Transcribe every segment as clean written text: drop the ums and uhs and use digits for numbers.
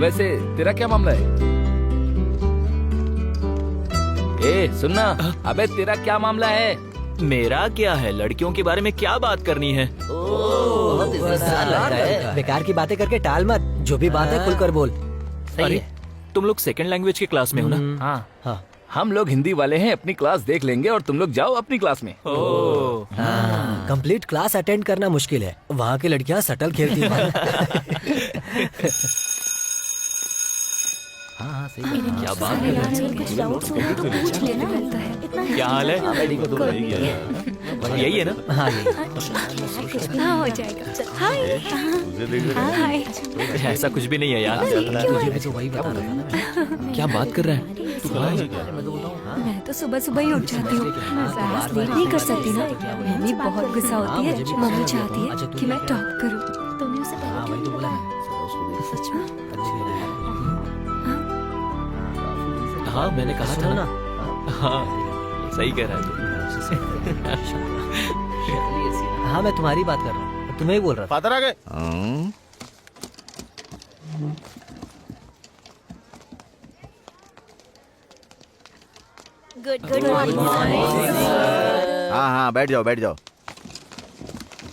वैसे तेरा क्या मामला है? ए सुनना, अबे तेरा क्या मामला है? मेरा क्या है? लड़कियों के बारे में क्या बात करनी है? बेकार की बातें करके टाल मत, जो भी बात है खुलकर बोल। अरे तुम लोग सेकंड लैंग्वेज के क्लास में हो ना? हाँ हाँ हम लोग हिंदी वाले हैं, अपनी क्लास देख लेंगे और तुम लोग जाओ अपनी क्लास में। कंप्लीट क्लास अटेंड करना मुश्किल है, वहाँ की लड़कियाँ सटल खेलती हैं। हाँ सही क्या बात कर रहे हो? कुछ डाउट्स हो तो पूछ लेना लगता है। क्या हाल है? यही है ना? हाँ ये हाँ हो जाएगा। हाय हाय। ऐसा कुछ भी नहीं है यार। मुझे भी तो वही बता रहा था ना। क्या बात कर रहा है? मैं तो सुबह सुबह ही उठ जाती हूँ, मैं ज्यादा स्लीप नहीं कर सकती ना। मम्मी बहुत गुस्सा होती है, मम्मी चाहती है कि मैं टॉप करूँ। तुमने उसे हाँ वही तो बोला ना। सच में? हाँ मैंने कहा था ना। हाँ सही कह रहा है तू। हाँ मैं तुम्हारी बात कर रहा हूँ, तुम्हें ही बोल रहा था। फादर आ गए। Good morning. हाँ हाँ बैठ जाओ बैठ जाओ।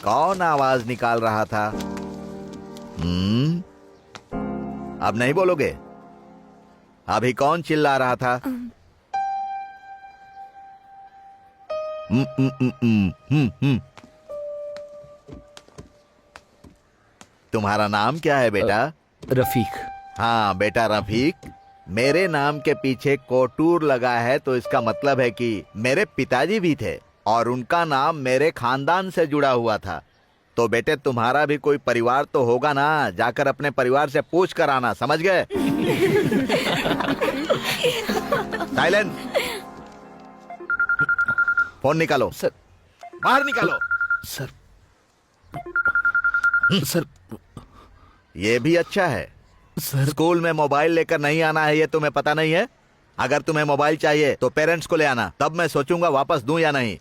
कौन आवाज निकाल रहा था? अब नहीं बोलोगे? अभी कौन चिल्ला रहा था? तुम्हारा नाम क्या है बेटा? रफीक। हाँ बेटा रफीक, मेरे नाम के पीछे कोटूर लगा है तो इसका मतलब है कि मेरे पिताजी भी थे और उनका नाम मेरे खानदान से जुड़ा हुआ था। तो बेटे तुम्हारा भी कोई परिवार तो होगा ना, जाकर अपने परिवार से पूछ कर आना, समझ गए? साइलेंट। फोन निकालो सर। बाहर निकालो सर सर ये भी अच्छा है। सर स्कूल में मोबाइल लेकर नहीं आना है, ये तुम्हें पता नहीं है? अगर तुम्हें मोबाइल चाहिए तो पेरेंट्स को ले आना, तब मैं सोचूंगा वापस दूं या नहीं।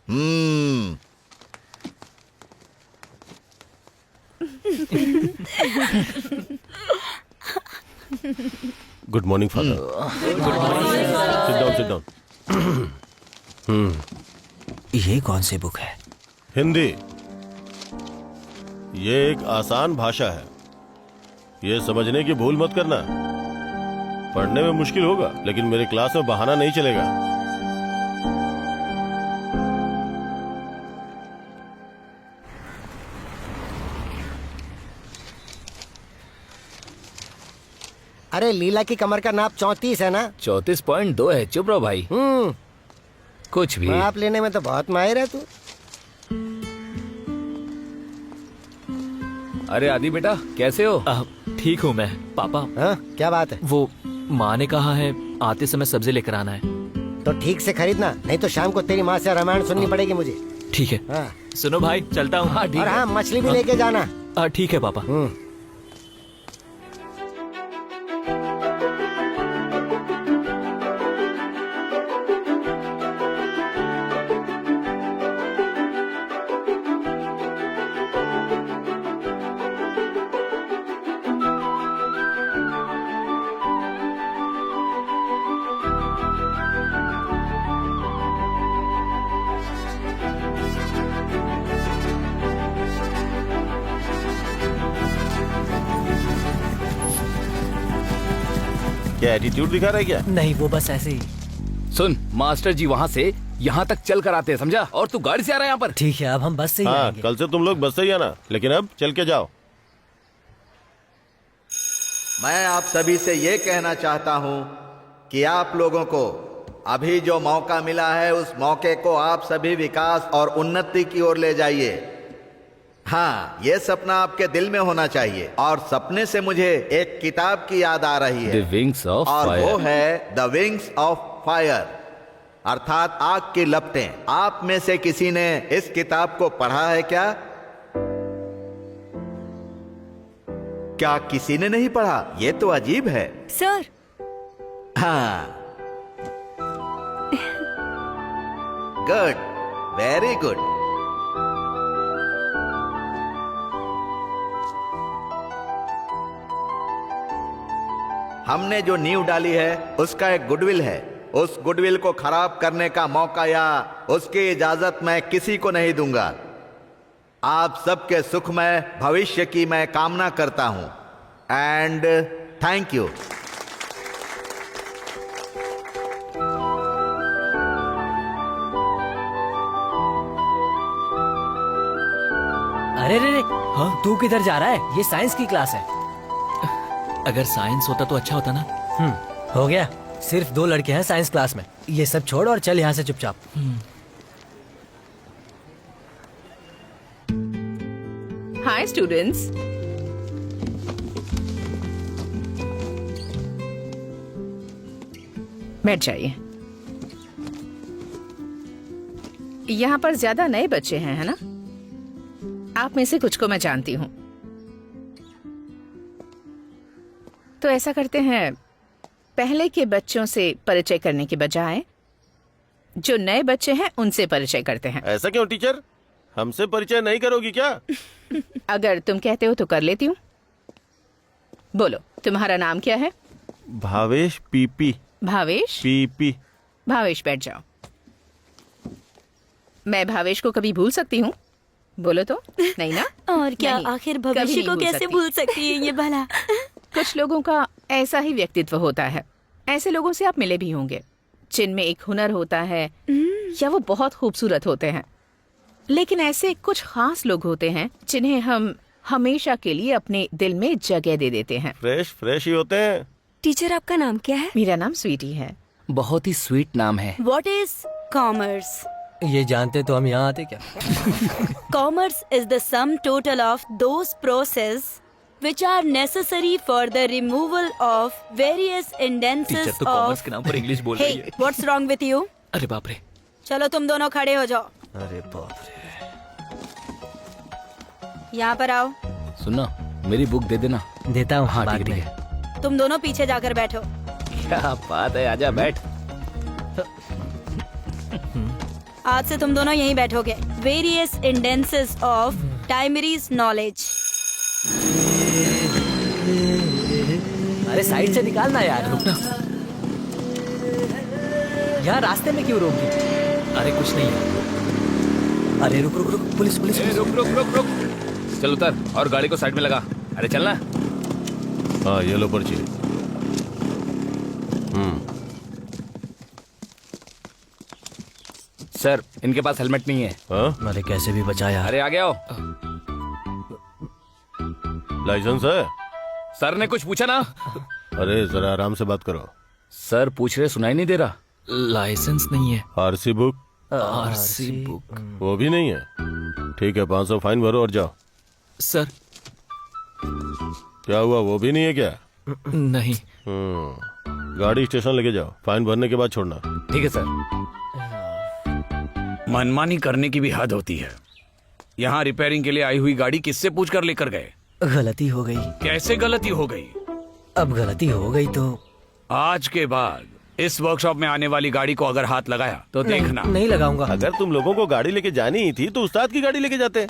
Good morning father. Sit down. ये कौन सी बुक है? हिंदी। ये एक आसान भाषा है, ये समझने की भूल मत करना। पढ़ने में मुश्किल होगा लेकिन मेरे क्लास में बहाना नहीं चलेगा। अरे लीला की कमर का नाप 34 है ना? 34.2 है। चुप रहो भाई। कुछ भी। नाप लेने में तो बहुत माहिर है तू। अरे आदि बेटा कैसे हो? ठीक हूँ मैं। पापा हाँ क्या बात है? वो माँ ने कहा है आते समय सब्जी लेकर आना है। तो ठीक से खरीदना, नहीं तो शाम को तेरी माँ से रामायण सुननी पड़ेगी मुझे। ठीक है। हाँ सुनो भाई चलता हूँ। हाँ ठीक और है। हाँ मछली भी लेके जाना। ठीक है पापा। क्या एटीट्यूड दिखा रहा है क्या? नहीं वो बस ऐसे ही। सुन, मास्टर जी वहाँ से यहाँ तक चल कर आते हैं, समझा? और तू गाड़ी से आ रहा है यहाँ पर। ठीक है अब हम बस से ही हाँ आएंगे। कल से तुम लोग बस से ही आना, लेकिन अब चल के जाओ। मैं आप सभी से ये कहना चाहता हूं कि आप लोगों को अभी जो मौका मिला है उस मौके को आप सभी विकास और उन्नति की ओर ले जाइए। हाँ ये सपना आपके दिल में होना चाहिए। और सपने से मुझे एक किताब की याद आ रही है द विंग्स ऑफ और वो फायर। है द विंग्स ऑफ फायर, अर्थात आग की लपटें। आप में से किसी ने इस किताब को पढ़ा है क्या? क्या किसी ने नहीं पढ़ा? ये तो अजीब है। सर हाँ गुड, वेरी गुड। हमने जो नींव डाली है उसका एक गुडविल है। उस गुडविल को खराब करने का मौका या उसकी इजाजत मैं किसी को नहीं दूंगा। आप सबके सुखमय भविष्य की मैं कामना करता हूं एंड थैंक यू। अरे रे रे, तू किधर जा रहा है? ये साइंस की क्लास है। अगर साइंस होता तो अच्छा होता ना। हो गया, सिर्फ 2 लड़के हैं साइंस क्लास में। ये सब छोड़ और चल यहाँ से चुपचाप। हाय स्टूडेंट्स, बैठ जाइए। यहाँ पर ज्यादा नए बच्चे हैं, है ना? आप में से कुछ को मैं जानती हूँ। तो ऐसा करते हैं, पहले के बच्चों से परिचय करने के बजाय जो नए बच्चे हैं उनसे परिचय करते हैं। ऐसा क्यों टीचर? हमसे परिचय नहीं करोगी क्या? अगर तुम कहते हो तो कर लेती हूँ। बोलो, तुम्हारा नाम क्या है? भावेश पीपी। भावेश? पीपी। भावेश, बैठ जाओ। मैं भावेश को कभी भूल सकती हूँ? बोलो तो। नहीं ना? और क्या, नहीं, आखिर कभी भविष्य नहीं को भूल कैसे सकती। भूल सकती है ये भला। कुछ लोगों का ऐसा ही व्यक्तित्व होता है। ऐसे लोगों से आप मिले भी होंगे जिनमें एक हुनर होता है या वो बहुत खूबसूरत होते हैं। लेकिन ऐसे कुछ खास लोग होते हैं जिन्हें हम हमेशा के लिए अपने दिल में जगह दे देते हैं। फ्रेश ही होते हैं। टीचर, आपका नाम क्या है? मेरा नाम स्वीटी है। बहुत ही स्वीट नाम है। What is commerce? ये जानते तो हम यहाँ आते क्या? Commerce is the sum total of those processes which are necessary for the removal of various teacher instances तो कॉमर्स of. के नाम पर इंग्लिश बोल रही Hey, है। what's wrong with you? अरे बाप रे। चलो तुम दोनों खड़े हो जाओ। अरे बाप रे। यहाँ पर आओ। सुनना, मेरी बुक दे देना। देता हूँ। हाँ, बाद ठीक है, में। ठीक है। तुम दोनों पीछे जाकर बैठो। क्या बात है, आजा बैठ। आज से तुम दोनों यहीं बैठोगे। Various instances of Timy's knowledge. अरे साइड से निकालना यार। रुकना। यहाँ रास्ते में क्यों रोक दी? अरे कुछ नहीं है। अरे रुक रुक रुक, पुलिस पुलिस। रुक रुक रुक रुक, चल उतर और गाड़ी को साइड में लगा। अरे चलना। हाँ, ये लो पर्ची। सर, इनके पास हेलमेट नहीं है। हाँ? अरे कैसे भी बचा यार। अरे आगे आओ। लाइसेंस है? सर ने कुछ पूछा ना? अरे जरा आराम से बात करो। सर पूछ रहे, सुनाई नहीं दे रहा। लाइसेंस नहीं है। RC book? आरसी बुक वो भी नहीं है। ठीक है, 500 फाइन भरो और जाओ। सर। क्या हुआ, वो भी नहीं है क्या? नहीं। गाड़ी स्टेशन लेके जाओ, फाइन भरने के बाद छोड़ना। ठीक है सर। मनमानी करने की भी हद होती है। यहाँ रिपेयरिंग के लिए आई हुई गाड़ी किससे पूछ कर लेकर गए? गलती हो गई। कैसे गलती हो गई? अब गलती हो गई तो आज के बाद इस वर्कशॉप में आने वाली गाड़ी को अगर हाथ लगाया तो देखना। नहीं लगाऊंगा। अगर तुम लोगों को गाड़ी लेके जानी ही थी तो उस्ताद की गाड़ी लेके जाते।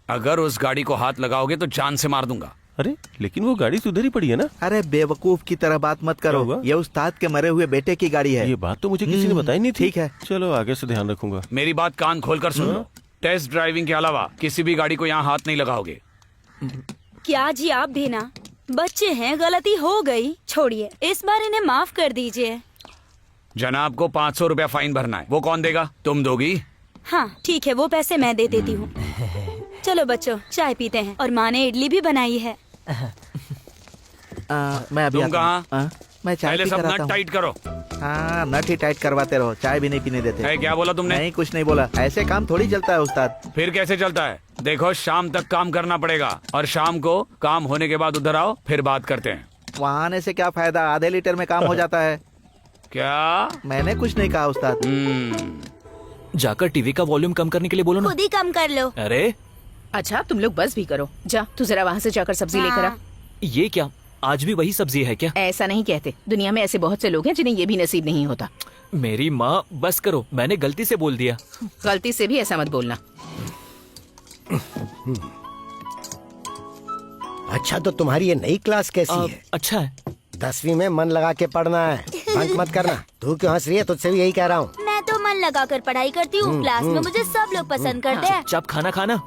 अगर उस गाड़ी को हाथ लगाओगे तो जान से मार दूंगा। अरे लेकिन वो गाड़ी सुधर ही पड़ी है ना। अरे बेवकूफ की तरह बात मत क्या करो। हुआ? ये उस्ताद के मरे हुए बेटे की गाड़ी है। ये बात तो मुझे किसी ने बताई नहीं थी। ठीक है, चलो आगे से ध्यान रखूंगा। मेरी बात कान खोलकर सुन लो। टेस्ट ड्राइविंग के अलावा किसी भी गाड़ी को यहाँ हाथ नहीं लगाओगे। क्या जी आप भी ना, बच्चे हैं, गलती हो गई, छोड़िए, इस बार इन्हें माफ कर दीजिए। जनाब को 500 रुपया फाइन भरना है। वो कौन देगा? तुम दोगी? हाँ ठीक है, वो पैसे मैं दे देती हूँ। चलो बच्चों, चाय पीते हैं। और माँ ने इडली भी बनाई है। मैं अभी तुम आता हूँ। कहाँ? मैं चाय पहले पी सब कर आता नट हूँ। टाइट करो। हाँ, नट ही टाइट करवाते रहो, चाय भी नहीं पीने देते। है, क्या बोला तुमने? नहीं, कुछ नहीं बोला। ऐसे काम थोड़ी चलता है उस्ताद। फिर कैसे चलता है? देखो, शाम तक काम करना पड़ेगा और शाम को काम होने के बाद उधर आओ, फिर बात करते हैं। वहाँ आने से क्या फायदा, आधे लीटर में काम हो जाता है। क्या? मैंने कुछ नहीं कहा उस्ताद। जाकर टीवी का वॉल्यूम कम करने के लिए बोलो ना। खुद ही कम कर लो। अरे अच्छा, तुम लोग बस भी करो। जा, तू जरा वहाँ से जाकर सब्जी लेकर आ। ये क्या, आज भी वही सब्जी है क्या? ऐसा नहीं कहते, दुनिया में ऐसे बहुत से लोग हैं जिन्हें ये भी नसीब नहीं होता। मेरी माँ, बस करो, मैंने गलती से बोल दिया। गलती से भी ऐसा मत बोलना। अच्छा तो तुम्हारी ये नई क्लास कैसी है? अच्छा है। 10वीं में मन लगा के पढ़ना है, बंक मत करना। तू क्यों हंस रही है? तुझसे भी यही कह रहा हूँ। मैं तो मन लगा कर पढ़ाई करती हूँ। क्लास में मुझे सब लोग पसंद करते हैं। चुपचाप खाना खाना।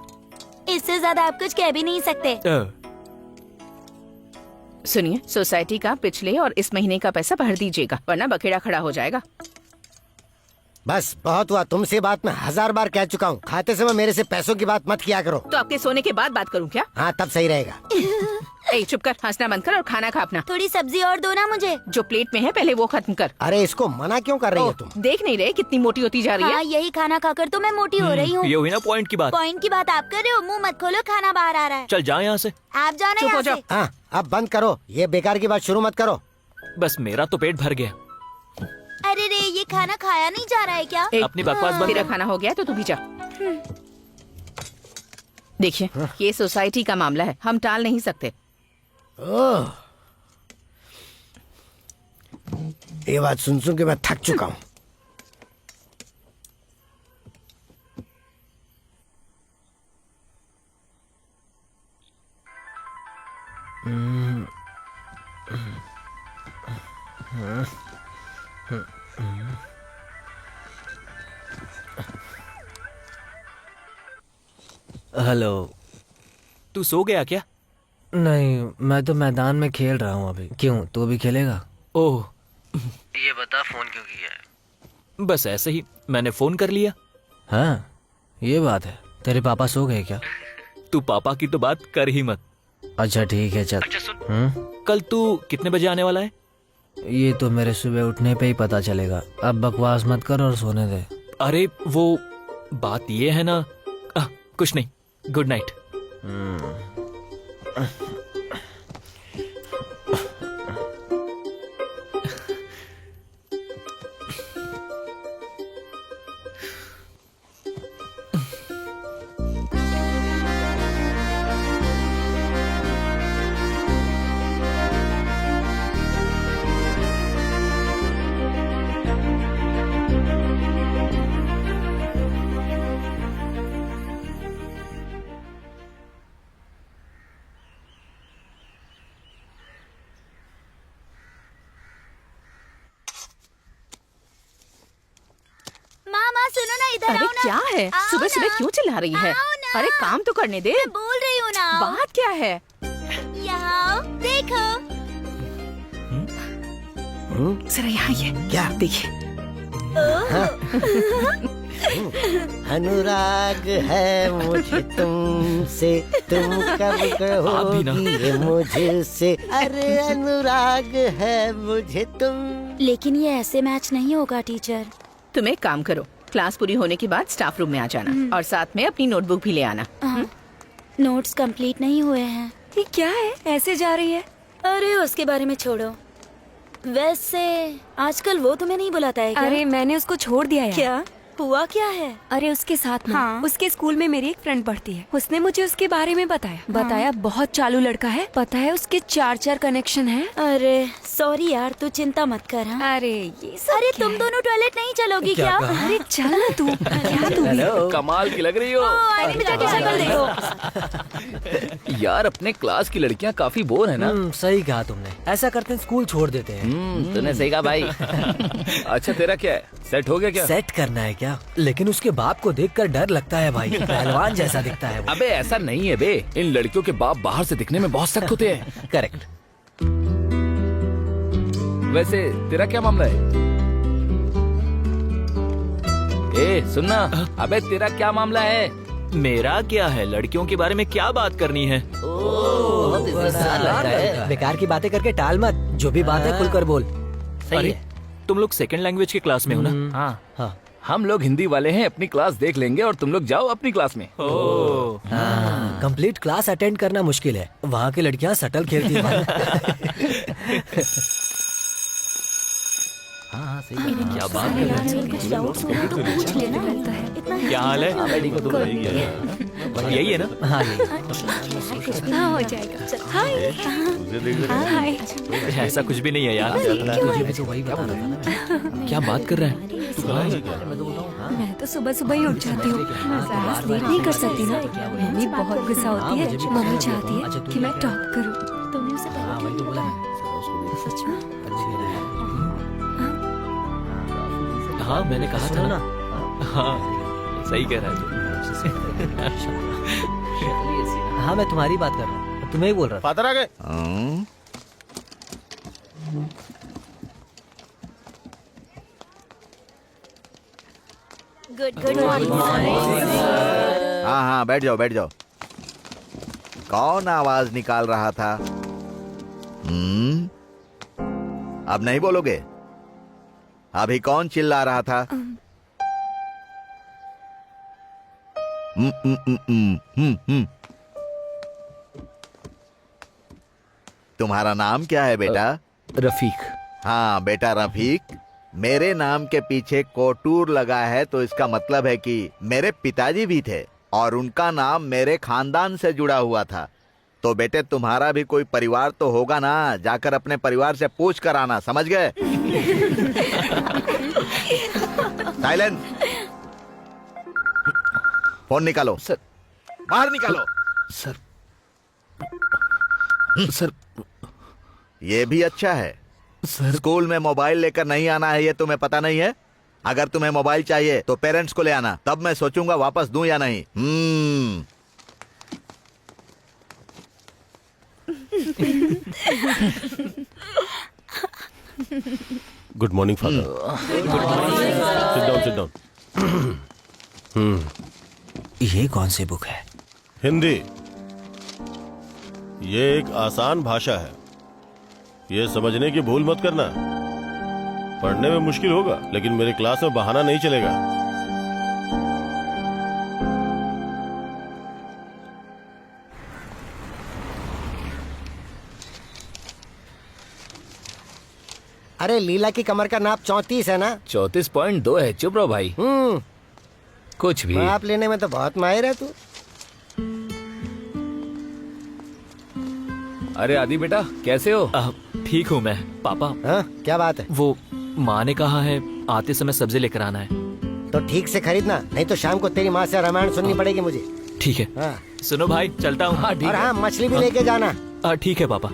इससे ज्यादा आप कुछ कह भी नहीं सकते। सुनिए, सोसाइटी का पिछले और इस महीने का पैसा भर दीजिएगा, वरना बखेड़ा खड़ा हो जाएगा। बस बहुत हुआ, तुमसे बात मैं 1000 बार कह चुका हूँ। खाते समय मेरे से पैसों की बात मत किया करो। तो आपके सोने के बाद बात करूँ क्या? हाँ, तब सही रहेगा। ए, चुप कर, हंसना बंद कर और खाना खा अपना। थोड़ी सब्जी और दो ना मुझे। जो प्लेट में है पहले वो खत्म कर। अरे इसको मना क्यों कर रही हो तुम? देख नहीं रहे कितनी मोटी होती जा रही है? हाँ, यही खाना खाकर तो मैं मोटी हो रही हूँ। ये हुई ना पॉइंट की बात। पॉइंट की बात आप कर रहे हो? मुंह मत खोलो, खाना बाहर आ रहा है। चल जा यहाँ से। आप जाना चुप हो यहाँ जाओ। से। हाँ, अब बंद करो, ये बेकार की बात शुरू मत करो। बस मेरा तो पेट भर गया। अरे रे, ये खाना खाया नहीं जा रहा है क्या? अपनी बकवास बंद तेरा कर। खाना हो गया तो तू भी जा। देखिए, ये सोसाइटी का मामला है, हम टाल नहीं सकते। ओह, ये बात सुन सुन के मैं थक चुका हूँ। हेलो। तू सो गया क्या? नहीं, मैं तो मैदान में खेल रहा हूँ अभी। क्यों, तू भी खेलेगा? ओह, ये बता, फोन क्यों किया है? बस ऐसे ही मैंने फोन कर लिया। हाँ, ये बात है। तेरे पापा सो गए क्या? तू पापा की तो बात कर ही मत। अच्छा ठीक है, चल। अच्छा सुन, कल तू कितने बजे आने वाला है? ये तो मेरे सुबह उठने पे ही पता चलेगा। अब बकवास मत कर और सोने दे। अरे वो बात ये है ना, कुछ नहीं, गुड नाइट। मामा सुनो ना, इधर अरे आओ ना। क्या है, आओ सुबह ना। सुबह क्यों चिल्ला रही है? आओ ना। अरे काम तो करने दे। मैं बोल रही हूँ ना। बात क्या है? यहाँ आओ, देखो। जरा यहाँ ये क्या? देखिए। अनुराग है मुझे तुमसे, तुम कब आप भी ना। कहोगी ये मुझसे? अरे अनुराग है मुझे तुम। लेकिन ये ऐसे मैच नहीं होगा टीचर। तुम एक काम करो, क्लास पूरी होने के बाद स्टाफ रूम में आ जाना और साथ में अपनी नोटबुक भी ले आना। नोट्स कंप्लीट नहीं हुए हैं। ये क्या है, ऐसे जा रही है? अरे उसके बारे में छोड़ो। वैसे आजकल वो तुम्हें नहीं बुलाता है क्या? अरे मैंने उसको छोड़ दिया है। क्या हुआ, क्या है? अरे उसके साथ ना, हाँ। उसके स्कूल में मेरी एक फ्रेंड पढ़ती है। उसने मुझे उसके बारे में बताया बहुत चालू लड़का है। पता है उसके 4 कनेक्शन है। अरे सॉरी यार, तू चिंता मत कर। हाँ? अरे ये सब अरे क्या तुम है? दोनों टॉयलेट नहीं चलोगी क्या? अरे चल ना तू। क्या तू भी? कमाल की लग रही हो। अनिता की शक्ल देखो। यार अपने क्लास की लड़कियां काफी बोर है ना। सही कहा तुमने। ऐसा करते हैं, स्कूल छोड़ देते हैं। तूने सही कहा भाई। अच्छा तेरा क्या है, सेट हो गया क्या? सेट करना है क्या? लेकिन उसके बाप को देखकर डर लगता है भाई। पहलवान जैसा दिखता है वो। अबे ऐसा नहीं है बे, इन लड़कियों के बाप बाहर से दिखने में बहुत सख्त होते हैं। करेक्ट। वैसे तेरा क्या मामला है? ए सुनना, अबे तेरा क्या मामला है? मेरा क्या है, लड़कियों के बारे में क्या बात करनी है? बेकार की बातें करके टाल मत। जो भी बात है खुलकर बोल। अरे तुम लोग सेकंड लैंग्वेज की क्लास में हो ना? हाँ हाँ, हम लोग हिंदी वाले हैं, अपनी क्लास देख लेंगे और तुम लोग जाओ अपनी क्लास में। कंप्लीट क्लास अटेंड करना मुश्किल है। वहाँ की लड़कियाँ सटल खेलती हैं। हाँ सही क्या बात कर रहे हैं? कुछ डाउट्स हो तो पूछ लेना। इतना क्या हाल है? यही है ना? हाँ ये हाँ हो जाएगा। हाय हाय। ऐसा कुछ भी नहीं है यार। मुझे भी तो वही बता रहा था ना। क्या बात कर रहे हैं? मैं तो सुबह सुबह ही उठ जाती हूँ। मैं क्लास लेट नहीं कर सकती ना। मम्मी बहुत गुस्सा होती है। मम्मी चाहती है कि मैं टॉप करूँ। तुमने उसे पहले हाँ वही तो बोला मैं। हाँ मैंने कहा था ना। हाँ सही कह रहा है तू। हाँ मैं तुम्हारी बात कर रहा हूँ, तुम्हें ही बोल रहा था। फादर आ गए। Good morning. हाँ हाँ, बैठ जाओ बैठ जाओ। कौन आवाज निकाल रहा था? अब नहीं बोलोगे? अभी कौन चिल्ला रहा था? तुम्हारा नाम क्या है बेटा? रफीक। हाँ बेटा रफीक, मेरे नाम के पीछे कोटूर लगा है तो इसका मतलब है कि मेरे पिताजी भी थे और उनका नाम मेरे खानदान से जुड़ा हुआ था। तो बेटे तुम्हारा भी कोई परिवार तो होगा ना, जाकर अपने परिवार से पूछ कर आना, समझ गए? साइलेंट। फोन निकालो सर। बाहर निकालो सर। सर ये भी अच्छा है। सर स्कूल में मोबाइल लेकर नहीं आना है, ये तुम्हें पता नहीं है? अगर तुम्हें मोबाइल चाहिए तो पेरेंट्स को ले आना, तब मैं सोचूंगा वापस दूं या नहीं। Good morning father. Sit down. ये कौन सी बुक है? हिंदी। ये एक आसान भाषा है, ये समझने की भूल मत करना। पढ़ने में मुश्किल होगा लेकिन मेरे क्लास में बहाना नहीं चलेगा। अरे लीला की कमर का नाप 34 है ना? 34.2 है। चुप रहो भाई। कुछ भी। नाप लेने में तो बहुत माहिर है तू। अरे आदि बेटा कैसे हो? ठीक हूँ मैं। पापा हाँ क्या बात है? वो माँ ने कहा है आते समय सब्जी लेकर आना है। तो ठीक से खरीदना, नहीं तो शाम को तेरी माँ से रामायण सुननी पड़ेगी मुझे। ठीक है। हाँ। सुनो भाई चलता हूँ। हाँ ठीक और है। हाँ मछली भी लेके जाना। ठीक है पापा।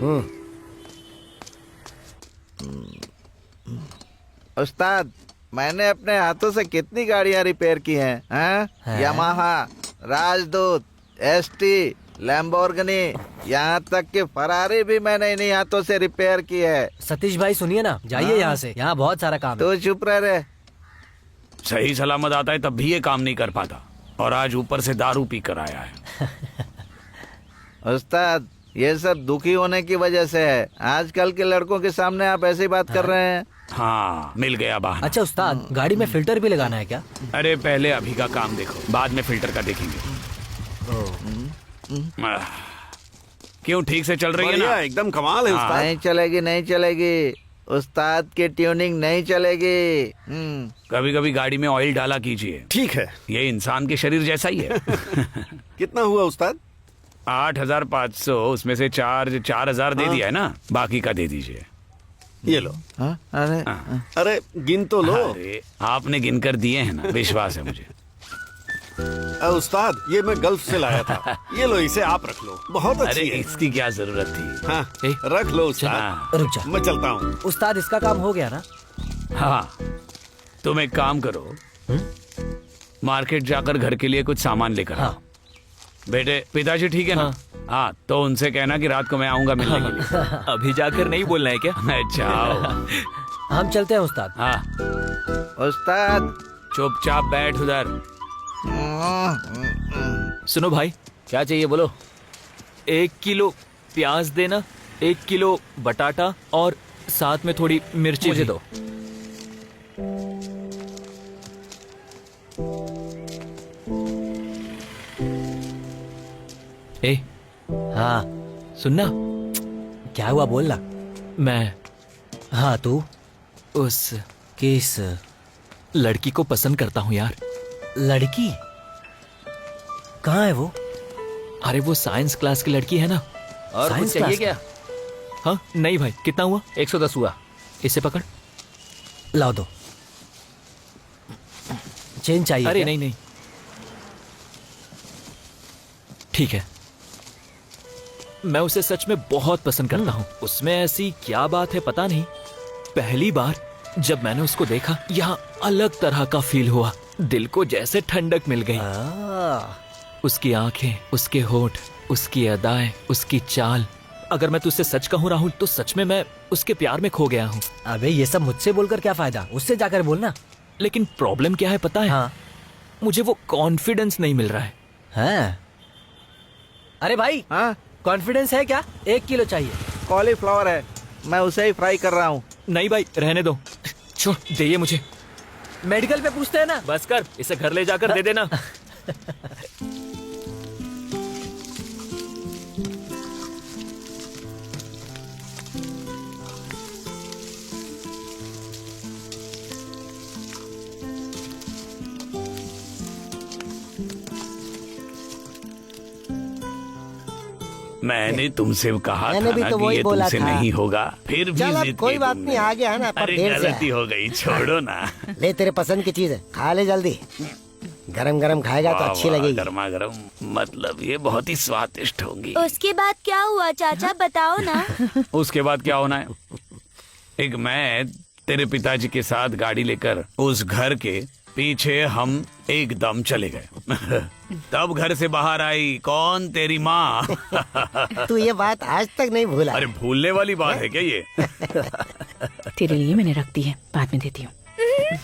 उस्ताद, मैंने अपने हाथों से कितनी गाड़ियां रिपेयर की हैं? हैं? यामाहा, राजदूत, एसटी, लैम्बोर्गिनी, यहाँ तक कि फरारी भी मैंने इन्हीं हाथों से रिपेयर की है। सतीश भाई सुनिए ना, जाइए यहाँ से, यहाँ बहुत सारा काम है। तू चुप रह। सही सलामत आता है तब भी ये काम नहीं कर पाता, और आज ऊपर से दारू पी कर आया है। उस्ताद, ये सब दुखी होने की वजह से है। आजकल के लड़कों के सामने आप ऐसी बात कर रहे हैं। हाँ मिल गया बहाना। अच्छा उस्ताद, गाड़ी में फिल्टर भी लगाना है क्या? अरे पहले अभी का काम देखो, बाद में फिल्टर का देखेंगे। क्यों, ठीक से चल रही है ना? एकदम कमाल है उस्ताद। नहीं चलेगी, नहीं चलेगी। उस्ताद की ट्यूनिंग नहीं चलेगी। कभी कभी गाड़ी में ऑयल डाला कीजिए। ठीक है। ये इंसान के शरीर जैसा ही है। कितना हुआ उस्ताद? 8,500, उसमें से चार्ज 4,000 दे दिया है ना, बाकी का दे दीजिए। ये लो। अरे अरे गिन तो लो। अरे आपने गिनकर दिए हैं ना, विश्वास है मुझे। उस्ताद ये मैं गल्फ से लाया था, ये लो इसे आप रख लो, बहुत अरे अच्छी है। इसकी क्या जरूरत थी? हाँ, रख लो उस्ताद। रुक जा, मैं चलता हूँ। उस्ताद इसका काम हो गया ना? हाँ, तुम एक काम करो, मार्केट जाकर घर के लिए कुछ सामान लेकर आओ। बेटे, पिताजी ठीक है ना? हाँ, तो उनसे कहना कि रात को मैं आऊंगा मिलने के लिए। अभी जाकर नहीं बोलना है क्या? जाओ। हम चलते हैं उस्ताद। हाँ उस्ताद, चुपचाप बैठ उधर। सुनो भाई, क्या चाहिए बोलो? 1 किलो प्याज देना, 1 किलो बटाटा और साथ में थोड़ी मिर्ची मुझे भी। दो। ए हाँ सुनना, क्या हुआ, बोलना। मैं हाँ तू उस किस लड़की को पसंद करता हूँ यार। लड़की? कहाँ है वो? अरे वो साइंस क्लास की लड़की है ना। और कुछ साइंस चाहिए क्लास क्या? हाँ नहीं भाई, कितना हुआ? 110 हुआ। इसे पकड़। लाओ दो। चेन चाहिए अरे क्या? नहीं, ठीक है। मैं उसे सच में बहुत पसंद करता हूँ। उसमें ऐसी क्या बात है पता नहीं, पहली बार जब मैंने उसको देखा यहाँ अलग तरह का फील हुआ, दिल को जैसे ठंडक मिल गई। उसकी आंखें, उसके होठ, उसकी अदाएं, उसकी चाल। अगर मैं तुझसे सच कहूँ राहुल, तो सच में मैं उसके प्यार में खो गया हूँ। अबे ये सब मुझसे बोलकर क्या फायदा, उससे जाकर बोलना। लेकिन प्रॉब्लम क्या है पता है? हाँ। मुझे वो कॉन्फिडेंस नहीं मिल रहा है। हाँ। अरे भाई, हाँ, कॉन्फिडेंस है क्या? 1 किलो चाहिए। कॉलीफ्लावर है, मैं उसे ही फ्राई कर रहा हूँ। नहीं भाई, रहने दो, छोड़ दे ये मुझे। मेडिकल पे पूछते हैं ना। बस कर, इसे घर ले जाकर दे देना। मैंने तुमसे कहा मैंने था भी ना तो कि वही ये बोला तुमसे था। नहीं होगा, फिर भी चल अब जिद कोई की बात तुमने। नहीं, आ गया है ना, पर अरे देर से गलती हो गई, छोड़ो ना। ले तेरे पसंद की चीज है, खा ले जल्दी। गरम गरम खाएगा तो वाह, अच्छी वाह, लगेगी। गर्मा गर्म, मतलब ये बहुत ही स्वादिष्ट होंगी। उसके बाद क्या हुआ चाचा, बताओ ना। उसके बाद क्या होना है? एक मैं तेरे पिताजी के साथ गाड़ी लेकर उस घर के पीछे हम एकदम चले गए। तब घर से बाहर आई कौन? तेरी माँ। तू ये बात आज तक नहीं भूला। अरे भूलने वाली बात है क्या ये? तेरे लिए मैंने रख दी है, बाद में देती हूँ।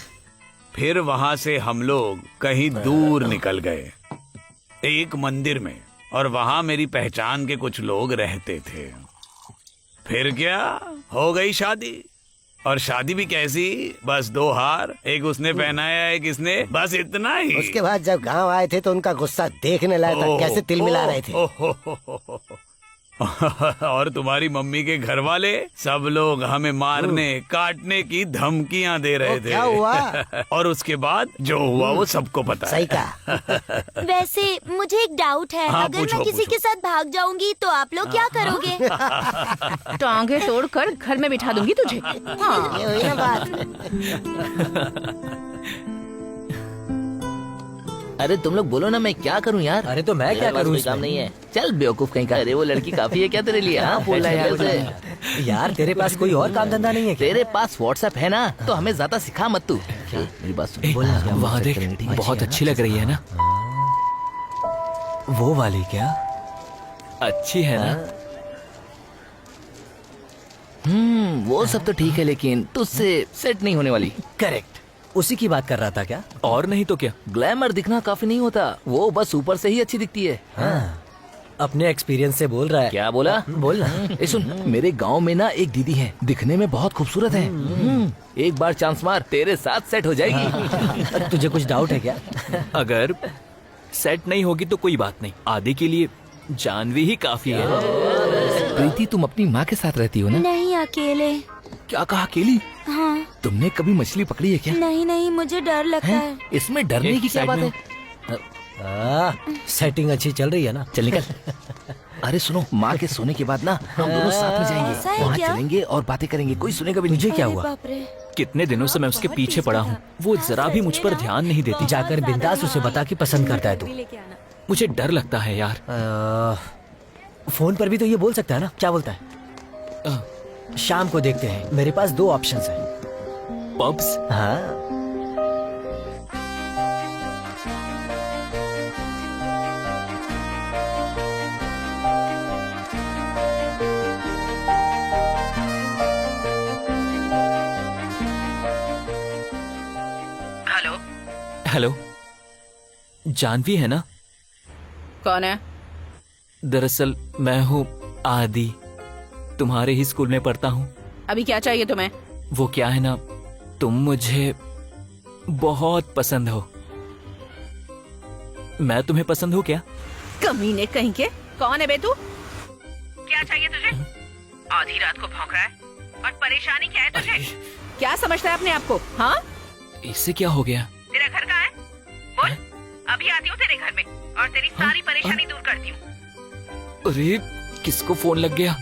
फिर वहां से हम लोग कहीं दूर निकल गए, एक मंदिर में, और वहां मेरी पहचान के कुछ लोग रहते थे। फिर क्या हो गई शादी, और शादी भी कैसी, बस 2 हार, एक उसने पहनाया एक इसने, बस इतना ही। उसके बाद जब गांव आए थे तो उनका गुस्सा देखने लायक था, कैसे तिल मिला रहे थे। और तुम्हारी मम्मी के घर वाले सब लोग हमें मारने काटने की धमकियां दे रहे थे। क्या हुआ? और उसके बाद जो हुआ वो सबको पता है। सही कहा। वैसे मुझे एक डाउट है, हाँ, अगर पूछो, मैं किसी पूछो। के साथ भाग जाऊंगी तो आप लोग क्या करोगे? टांगे तोड़कर घर में बिठा दूंगी तुझे। हाँ। ये हुई ना बात। अरे तुम लोग बोलो ना, मैं क्या करूं यार? अरे तो मैं क्या करूं काम नहीं है। चल बेवकूफ कहीं का। अरे वो लड़की काफी है क्या तेरे लिए? हाँ बोला यार। यार तेरे पास कोई और काम धंधा नहीं है क्या? तेरे पास व्हाट्सएप है ना, तो हमें ज्यादा सिखा मत तू। मेरी बात सुन। वहाँ देख, बहुत अच्छी लग रही है ना? वो वाली क्या? अच्छी है ना? वो सब तो ठीक है, लेकिन तुझसे सेट नहीं होने वाली। करेक्ट, उसी की बात कर रहा था क्या? और नहीं तो क्या? ग्लैमर दिखना काफी नहीं होता, वो बस ऊपर से ही अच्छी दिखती है। हाँ, अपने एक्सपीरियंस से बोल रहा है। क्या बोला? बोल ना। ए सुन, मेरे गांव में ना एक दीदी है, दिखने में बहुत खूबसूरत है। एक बार चांस मार, तेरे साथ सेट हो जाएगी। तुझे कुछ डाउट है क्या? अगर सेट नहीं होगी तो कोई बात नहीं, आदि के लिए जानवी ही काफी है। प्रीति, तुम अपनी माँ के साथ रहती हो ना? नहीं, अकेले। क्या कहा, अकेली? हाँ। तुमने कभी मछली पकड़ी है क्या? नहीं नहीं, मुझे डर लगता है। इसमें डरने की क्या बात है? सेटिंग अच्छी चल रही है ना? चल निकल। अरे सुनो, माँ के सोने के बाद ना हम दोनों साथ में ऐसा जाएंगे, है वहाँ क्या? चलेंगे और बातें करेंगे, कोई सुनेगा भी नहीं। तुझे क्या अरे हुआ? बाप रे। कितने दिनों से मैं उसके पीछे पड़ा हूँ, वो जरा भी मुझ पर ध्यान नहीं देती। जाकर बिंदास उसे बता कि पसंद करता है तू। मुझे डर लगता है यार। फोन पर भी तो ये बोल सकता है ना? क्या बोलता है? शाम को देखते हैं, मेरे पास 2 ऑप्शंस हैं। पब्स? हाँ। हेलो। हेलो, जानवी है ना? कौन है? दरअसल मैं हूँ आदि, तुम्हारे ही स्कूल में पढ़ता हूँ। अभी क्या चाहिए तुम्हें? वो क्या है ना, तुम मुझे बहुत पसंद हो। मैं तुम्हें पसंद हूँ क्या? कमीने कहीं के। कौन है बे तू? क्या चाहिए तुझे? आधी रात को भौंक रहा है, और परेशानी क्या है तुझे? क्या समझता है अपने आप को? हाँ, इससे क्या हो गया? तेरा घर कहाँ है? बोल, अभी आती हूँ तेरे घर में और तेरी सारी परेशानी दूर करती हूँ। अरे किसको फोन लग गया?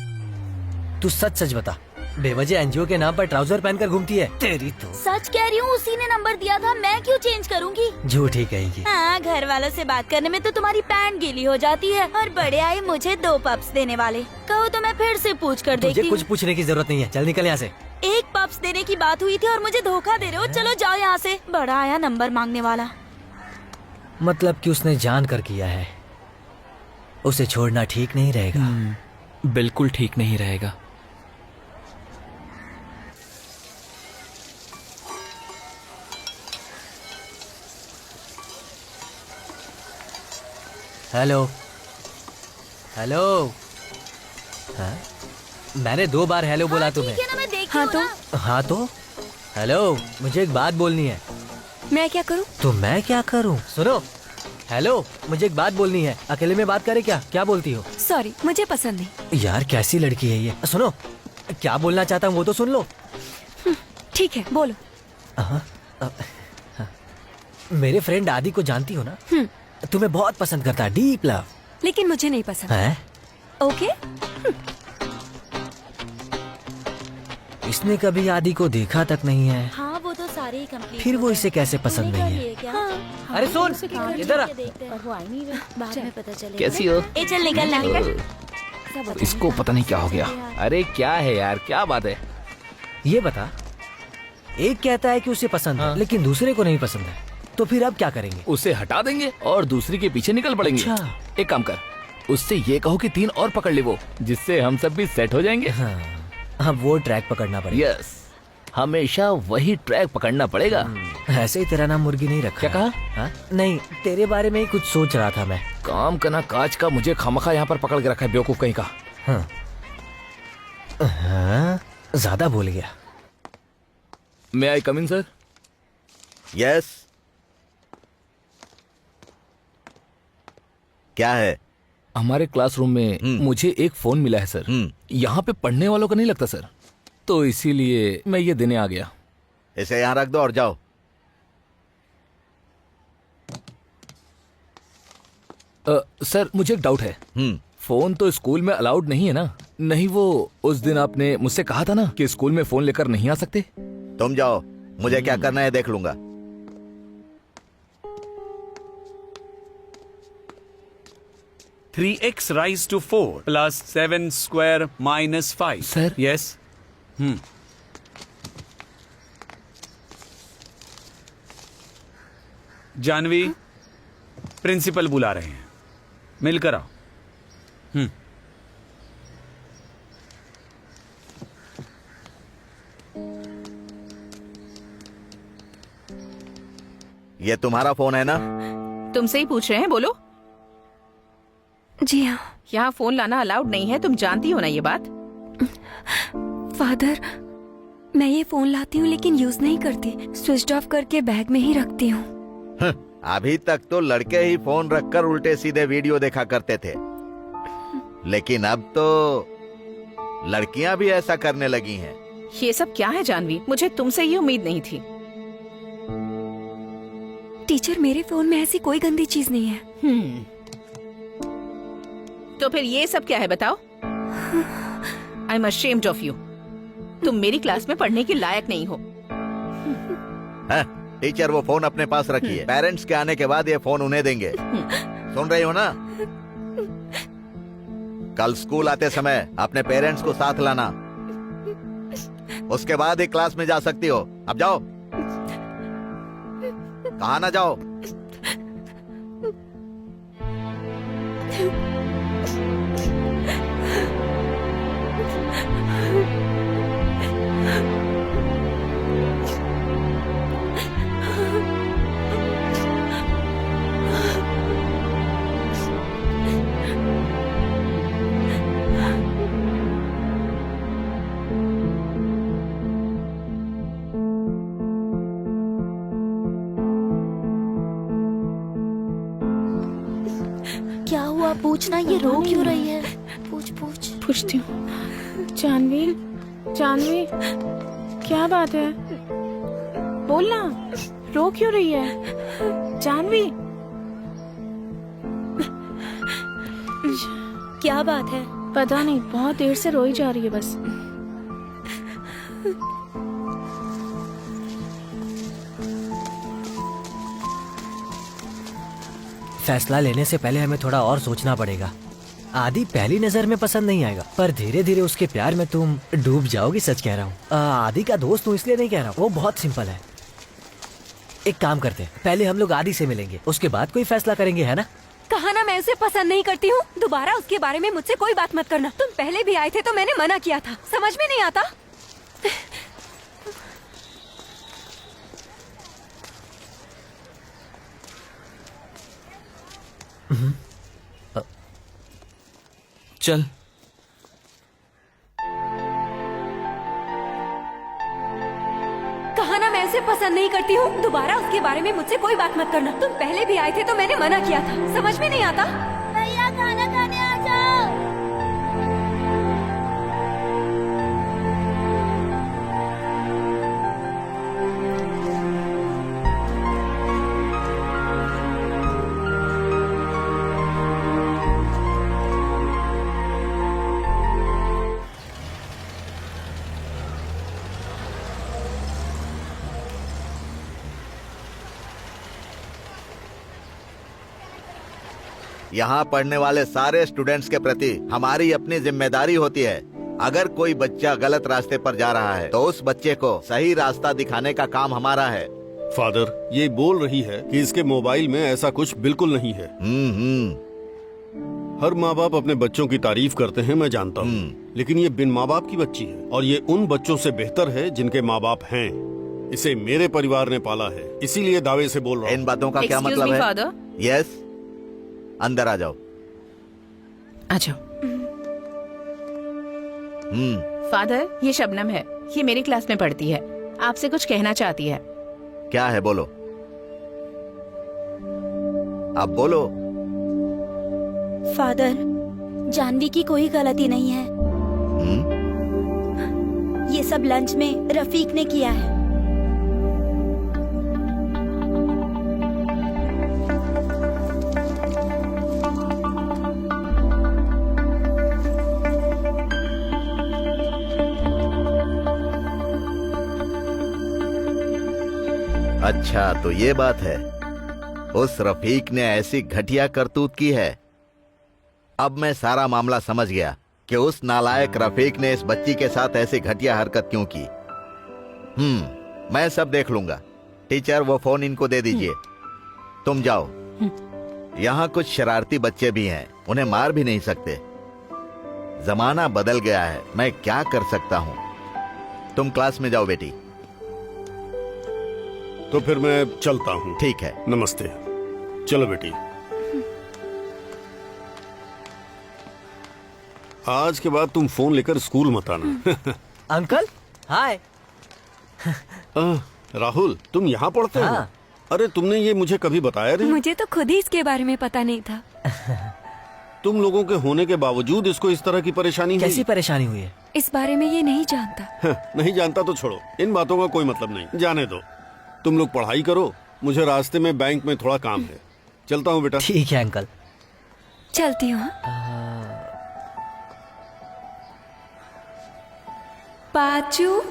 तू सच सच बता, बेवजह एनजीओ के नाम पर ट्राउजर पहनकर घूमती है। तेरी तो सच कह रही हूँ, उसी ने नंबर दिया था, मैं क्यों चेंज करूँगी। झूठी कहेंगी। हाँ, घर वालों से बात करने में तो तुम्हारी पैंट गीली हो जाती है। और बड़े आए मुझे 2 पप्स देने वाले, कहो तो मैं फिर से पूछ कर तुझे देखती कुछ हूँ। पूछने की जरूरत नहीं है, चल निकल यहाँ से। एक पप्स देने की बात हुई थी और मुझे धोखा दे रहे हो। चलो जाओ यहाँ से। बड़ा आया नंबर मांगने वाला। मतलब कि उसने जान कर किया है। उसे छोड़ना ठीक नहीं रहेगा। बिल्कुल ठीक नहीं रहेगा। Hello hello. हाँ? मैंने 2 बार हेलो बोला तुम्हें। ठीक है ना, मैं देखती हाँ हूँ तो ना। हाँ तो हेलो, मुझे एक बात बोलनी है। मैं क्या करूँ? तो मैं क्या करूँ? सुनो, हेलो, मुझे एक बात बोलनी है। अकेले में बात करे क्या बोलती हो? सॉरी, मुझे पसंद नहीं। यार कैसी लड़की है ये। सुनो, क्या बोलना चाहता हूँ वो तो सुन लो। ठीक है, बोलो। हाँ, मेरे फ्रेंड आदि को जानती हो ना? तुम्हें बहुत पसंद करता है, डीप लव। लेकिन मुझे नहीं पसंद। है? ओके। इसने कभी आदि को देखा तक नहीं है, हाँ, वो तो सारे ही कंप्लीट। फिर वो इसे कैसे पसंद नहीं है? हाँ। अरे सुन, इधर आ। पर वो आई नहीं रहे। बाद में पता चलेगा। कैसी हो? ए चल निकल। इसको पता नहीं क्या हो गया। अरे क्या है यार, क्या बात है? ये बता, एक कहता है कि उसे पसंद है लेकिन दूसरे को नहीं पसंद है, तो फिर अब क्या करेंगे? उसे हटा देंगे और दूसरी के पीछे निकल पड़ेंगे। अच्छा। एक काम कर, उससे ये कहो कि 3 और पकड़ ले वो, जिससे हम सब भी सेट हो जाएंगे। हाँ, वो ट्रैक पकड़ना पड़ेगा। यस, हमेशा वही ट्रैक पकड़ना पड़ेगा। ऐसे ही तेरा नाम मुर्गी नहीं रखा। क्या कहा? हाँ? नहीं, तेरे बारे में ही कुछ सोच रहा था मैं। काम करना काज का, मुझे खामखा यहाँ पर पकड़ के रखा है, बेवकूफ कहीं का। हाँ, हाँ, ज्यादा बोल गया। मे आई कम इन सर? यस। क्या है? हमारे क्लासरूम में मुझे एक फोन मिला है सर। यहाँ पे पढ़ने वालों का नहीं लगता सर, तो इसीलिए मैं ये देने आ गया। इसे यहाँ रख दो और जाओ। सर मुझे एक डाउट है। फोन तो स्कूल में अलाउड नहीं है ना? नहीं, वो उस दिन आपने मुझसे कहा था ना कि स्कूल में फोन लेकर नहीं आ सकते। तुम जाओ, मुझे क्या करना है देख लूंगा। 3x raised to 4 plus 7 square minus 5. Sir? Yes. Janvi, principal बुला रहे हैं, मिलकर आओ। ये तुम्हारा फोन है ना? तुमसे ही पूछ रहे हैं, बोलो। जी हाँ। यहाँ फोन लाना अलाउड नहीं है, तुम जानती हो ना ये बात? फादर, मैं ये फोन लाती हूँ लेकिन यूज नहीं करती, स्विच ऑफ करके बैग में ही रखती हूँ। अभी तक तो लड़के ही फोन रखकर उल्टे सीधे वीडियो देखा करते थे, लेकिन अब तो लड़कियां भी ऐसा करने लगी हैं। ये सब क्या है जानवी? मुझे तुमसे ये उम्मीद नहीं थी। टीचर, मेरे फोन में ऐसी कोई गंदी चीज नहीं है। तो फिर ये सब क्या है बताओ? I am ashamed of you. तुम मेरी क्लास में पढ़ने के लायक नहीं हो। टीचर वो फोन अपने पास रखिए, पेरेंट्स के आने के बाद ये फोन उन्हें देंगे। सुन रही हो ना? कल स्कूल आते समय अपने पेरेंट्स को साथ लाना, उसके बाद ही क्लास में जा सकती हो। अब जाओ। कहाँ ना जाओ। क्या हुआ? पूछना, ये रो क्यों रही है? पूछ। पूछती हूँ। जानवी, जानवी, क्या बात है? बोलना, रो क्यों रही है? जानवी, क्या बात है? पता नहीं, बहुत देर से रोई जा रही है बस। फैसला लेने से पहले हमें थोड़ा और सोचना पड़ेगा। आदि पहली नजर में पसंद नहीं आएगा, पर धीरे धीरे उसके प्यार में तुम डूब जाओगी। सच कह रहा हूँ। आदि का दोस्त हूँ इसलिए नहीं कह रहा हूँ, वो बहुत सिंपल है। एक काम करते हैं, पहले हम लोग आदि से मिलेंगे, उसके बाद कोई फैसला करेंगे, है ना? कहा ना मैं उसे पसंद नहीं करती हूँ। दोबारा उसके बारे में मुझसे कोई बात मत करना। तुम पहले भी आए थे तो मैंने मना किया था, समझ में नहीं आता? चल। कहा ना मैं उसे पसंद नहीं करती हूँ। दोबारा उसके बारे में मुझसे कोई बात मत करना। तुम पहले भी आए थे तो मैंने मना किया था, समझ में नहीं आता? भैया खाना खाने आ जाओ। यहाँ पढ़ने वाले सारे स्टूडेंट्स के प्रति हमारी अपनी जिम्मेदारी होती है। अगर कोई बच्चा गलत रास्ते पर जा रहा है तो उस बच्चे को सही रास्ता दिखाने का काम हमारा है। फादर, ये बोल रही है कि इसके मोबाइल में ऐसा कुछ बिल्कुल नहीं है। हर माँ बाप अपने बच्चों की तारीफ करते हैं, मैं जानता हूँ, लेकिन ये बिन माँ बाप की बच्ची है और ये उन बच्चों से बेहतर है जिनके माँ बाप हैं। इसे मेरे परिवार ने पाला है, इसीलिए दावे से बोल रहा हूँ। इन बातों का क्या Excuse मतलब me, है? father? यस, अंदर आ जाओ। आ जाओ। फादर, ये शबनम है, ये मेरी क्लास में पढ़ती है, आपसे कुछ कहना चाहती है। क्या है, बोलो। अब बोलो। फादर, जानवी की कोई गलती नहीं है। ये सब लंच में रफीक ने किया है। अच्छा, तो ये बात है। उस रफीक ने ऐसी घटिया करतूत की है। अब मैं सारा मामला समझ गया कि उस नालायक रफीक ने इस बच्ची के साथ ऐसी घटिया हरकत क्यों की। मैं सब देख लूंगा। टीचर, वो फोन इनको दे दीजिए। तुम जाओ। यहाँ कुछ शरारती बच्चे भी हैं, उन्हें मार भी नहीं सकते। जमाना बदल गया है, मैं क्या कर सकता हूँ। तुम क्लास में जाओ बेटी। तो फिर मैं चलता हूँ। ठीक है। नमस्ते। चलो बेटी। आज के बाद तुम फोन लेकर स्कूल मत आना। अंकल, हाय। राहुल, तुम यहाँ पढ़ते हो? हाँ। अरे, तुमने ये मुझे कभी बताया नहीं। मुझे तो खुद ही इसके बारे में पता नहीं था। तुम लोगों के होने के बावजूद इसको इस तरह की परेशानी हुई? कैसी परेशानी हुई है? इस बारे में ये नहीं जानता। नहीं जानता तो छोड़ो, इन बातों का कोई मतलब नहीं, जाने दो। तुम लोग पढ़ाई करो, मुझे रास्ते में बैंक में थोड़ा काम है। चलता हूँ बेटा। ठीक है अंकल। चलती हूँ। पाचू,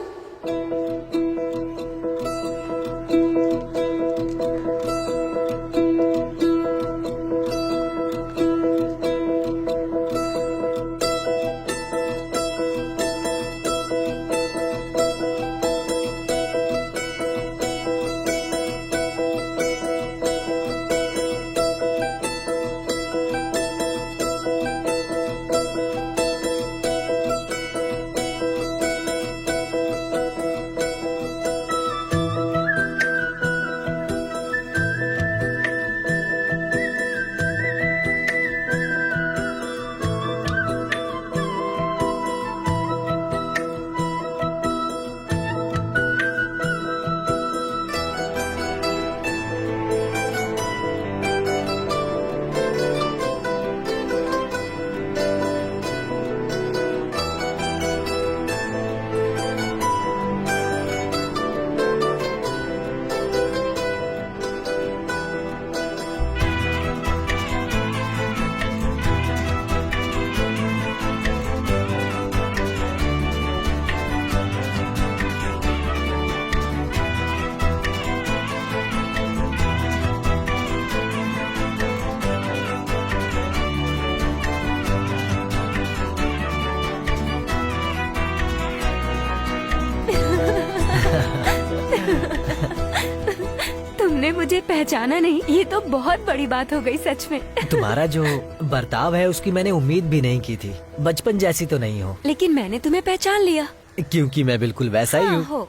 मुझे पहचाना नहीं, ये तो बहुत बड़ी बात हो गई सच में। तुम्हारा जो बर्ताव है उसकी मैंने उम्मीद भी नहीं की थी। बचपन जैसी तो नहीं हो। लेकिन मैंने तुम्हें पहचान लिया। क्योंकि मैं बिल्कुल वैसा ही हूँ। हो।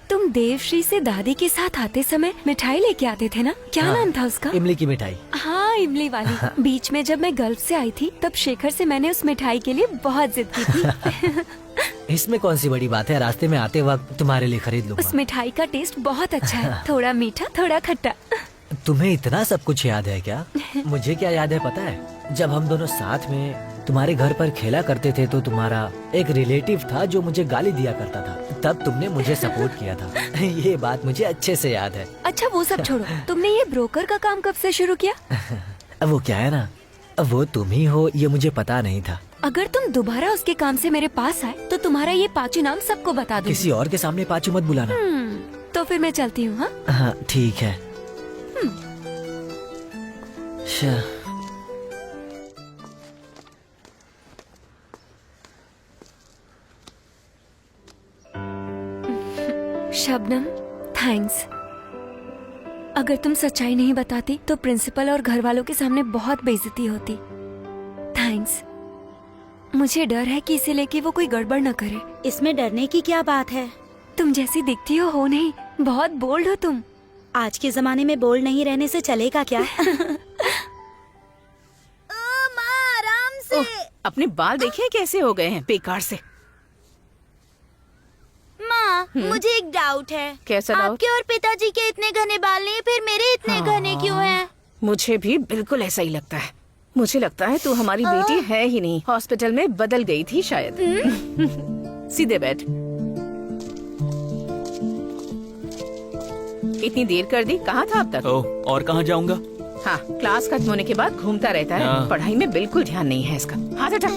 तुम देवश्री से दादी के साथ आते समय मिठाई लेके आते थे ना, क्या नाम था उसका? इमली की मिठाई। हाँ, इमली वाली। बीच में जब मैं गल्फ से आई थी तब शेखर से मैंने उस मिठाई के लिए बहुत जिद की थी। इसमें कौन सी बड़ी बात है, रास्ते में आते वक्त तुम्हारे लिए खरीद लूंगा। उस मिठाई का टेस्ट बहुत अच्छा है, थोड़ा मीठा थोड़ा खट्टा। तुम्हें इतना सब कुछ याद है क्या? मुझे क्या याद है पता है, जब हम दोनों साथ में तुम्हारे घर पर खेला करते थे तो तुम्हारा एक रिलेटिव था जो मुझे गाली दिया करता था, तब तुमने मुझे सपोर्ट किया था। ये बात मुझे अच्छे से याद है। अच्छा वो सब छोड़ो, तुमने ये ब्रोकर का काम कब से शुरू किया? अब वो क्या है ना, अब वो तुम ही हो ये मुझे पता नहीं था। अगर तुम दोबारा उसके काम से मेरे पास आए तो तुम्हारा ये पाचू नाम सबको बता दूंगी। किसी और के सामने पाचू मत बुलाना। तो फिर मैं चलती हूँ। हाँ हाँ ठीक है। शबनम, थैंक्स। अगर तुम सच्चाई नहीं बताती तो प्रिंसिपल और घर वालों के सामने बहुत बेइज्जती होती। थैंक्स। मुझे डर है कि इसे लेके वो कोई गड़बड़ न करे। इसमें डरने की क्या बात है? तुम जैसी दिखती हो नहीं, बहुत बोल्ड हो तुम। आज के जमाने में बोल्ड नहीं रहने से चलेगा क्या? माँ आराम से। अपने बाल देखिए कैसे हो गए हैं, बेकार से। माँ मुझे एक डाउट है। कैसा डाउट? आपके और पिताजी के इतने घने बाल नहीं, फिर मेरे इतने घने क्यों हैं? मुझे भी बिल्कुल ऐसा ही लगता है। मुझे लगता है तू हमारी बेटी है ही नहीं, हॉस्पिटल में बदल गई थी शायद। सीधे बैठ। इतनी देर कर दी, कहाँ था अब तक? और कहाँ जाऊँगा? हाँ, क्लास खत्म होने के बाद घूमता रहता है, पढ़ाई में बिल्कुल ध्यान नहीं है इसका। हाथ हटा।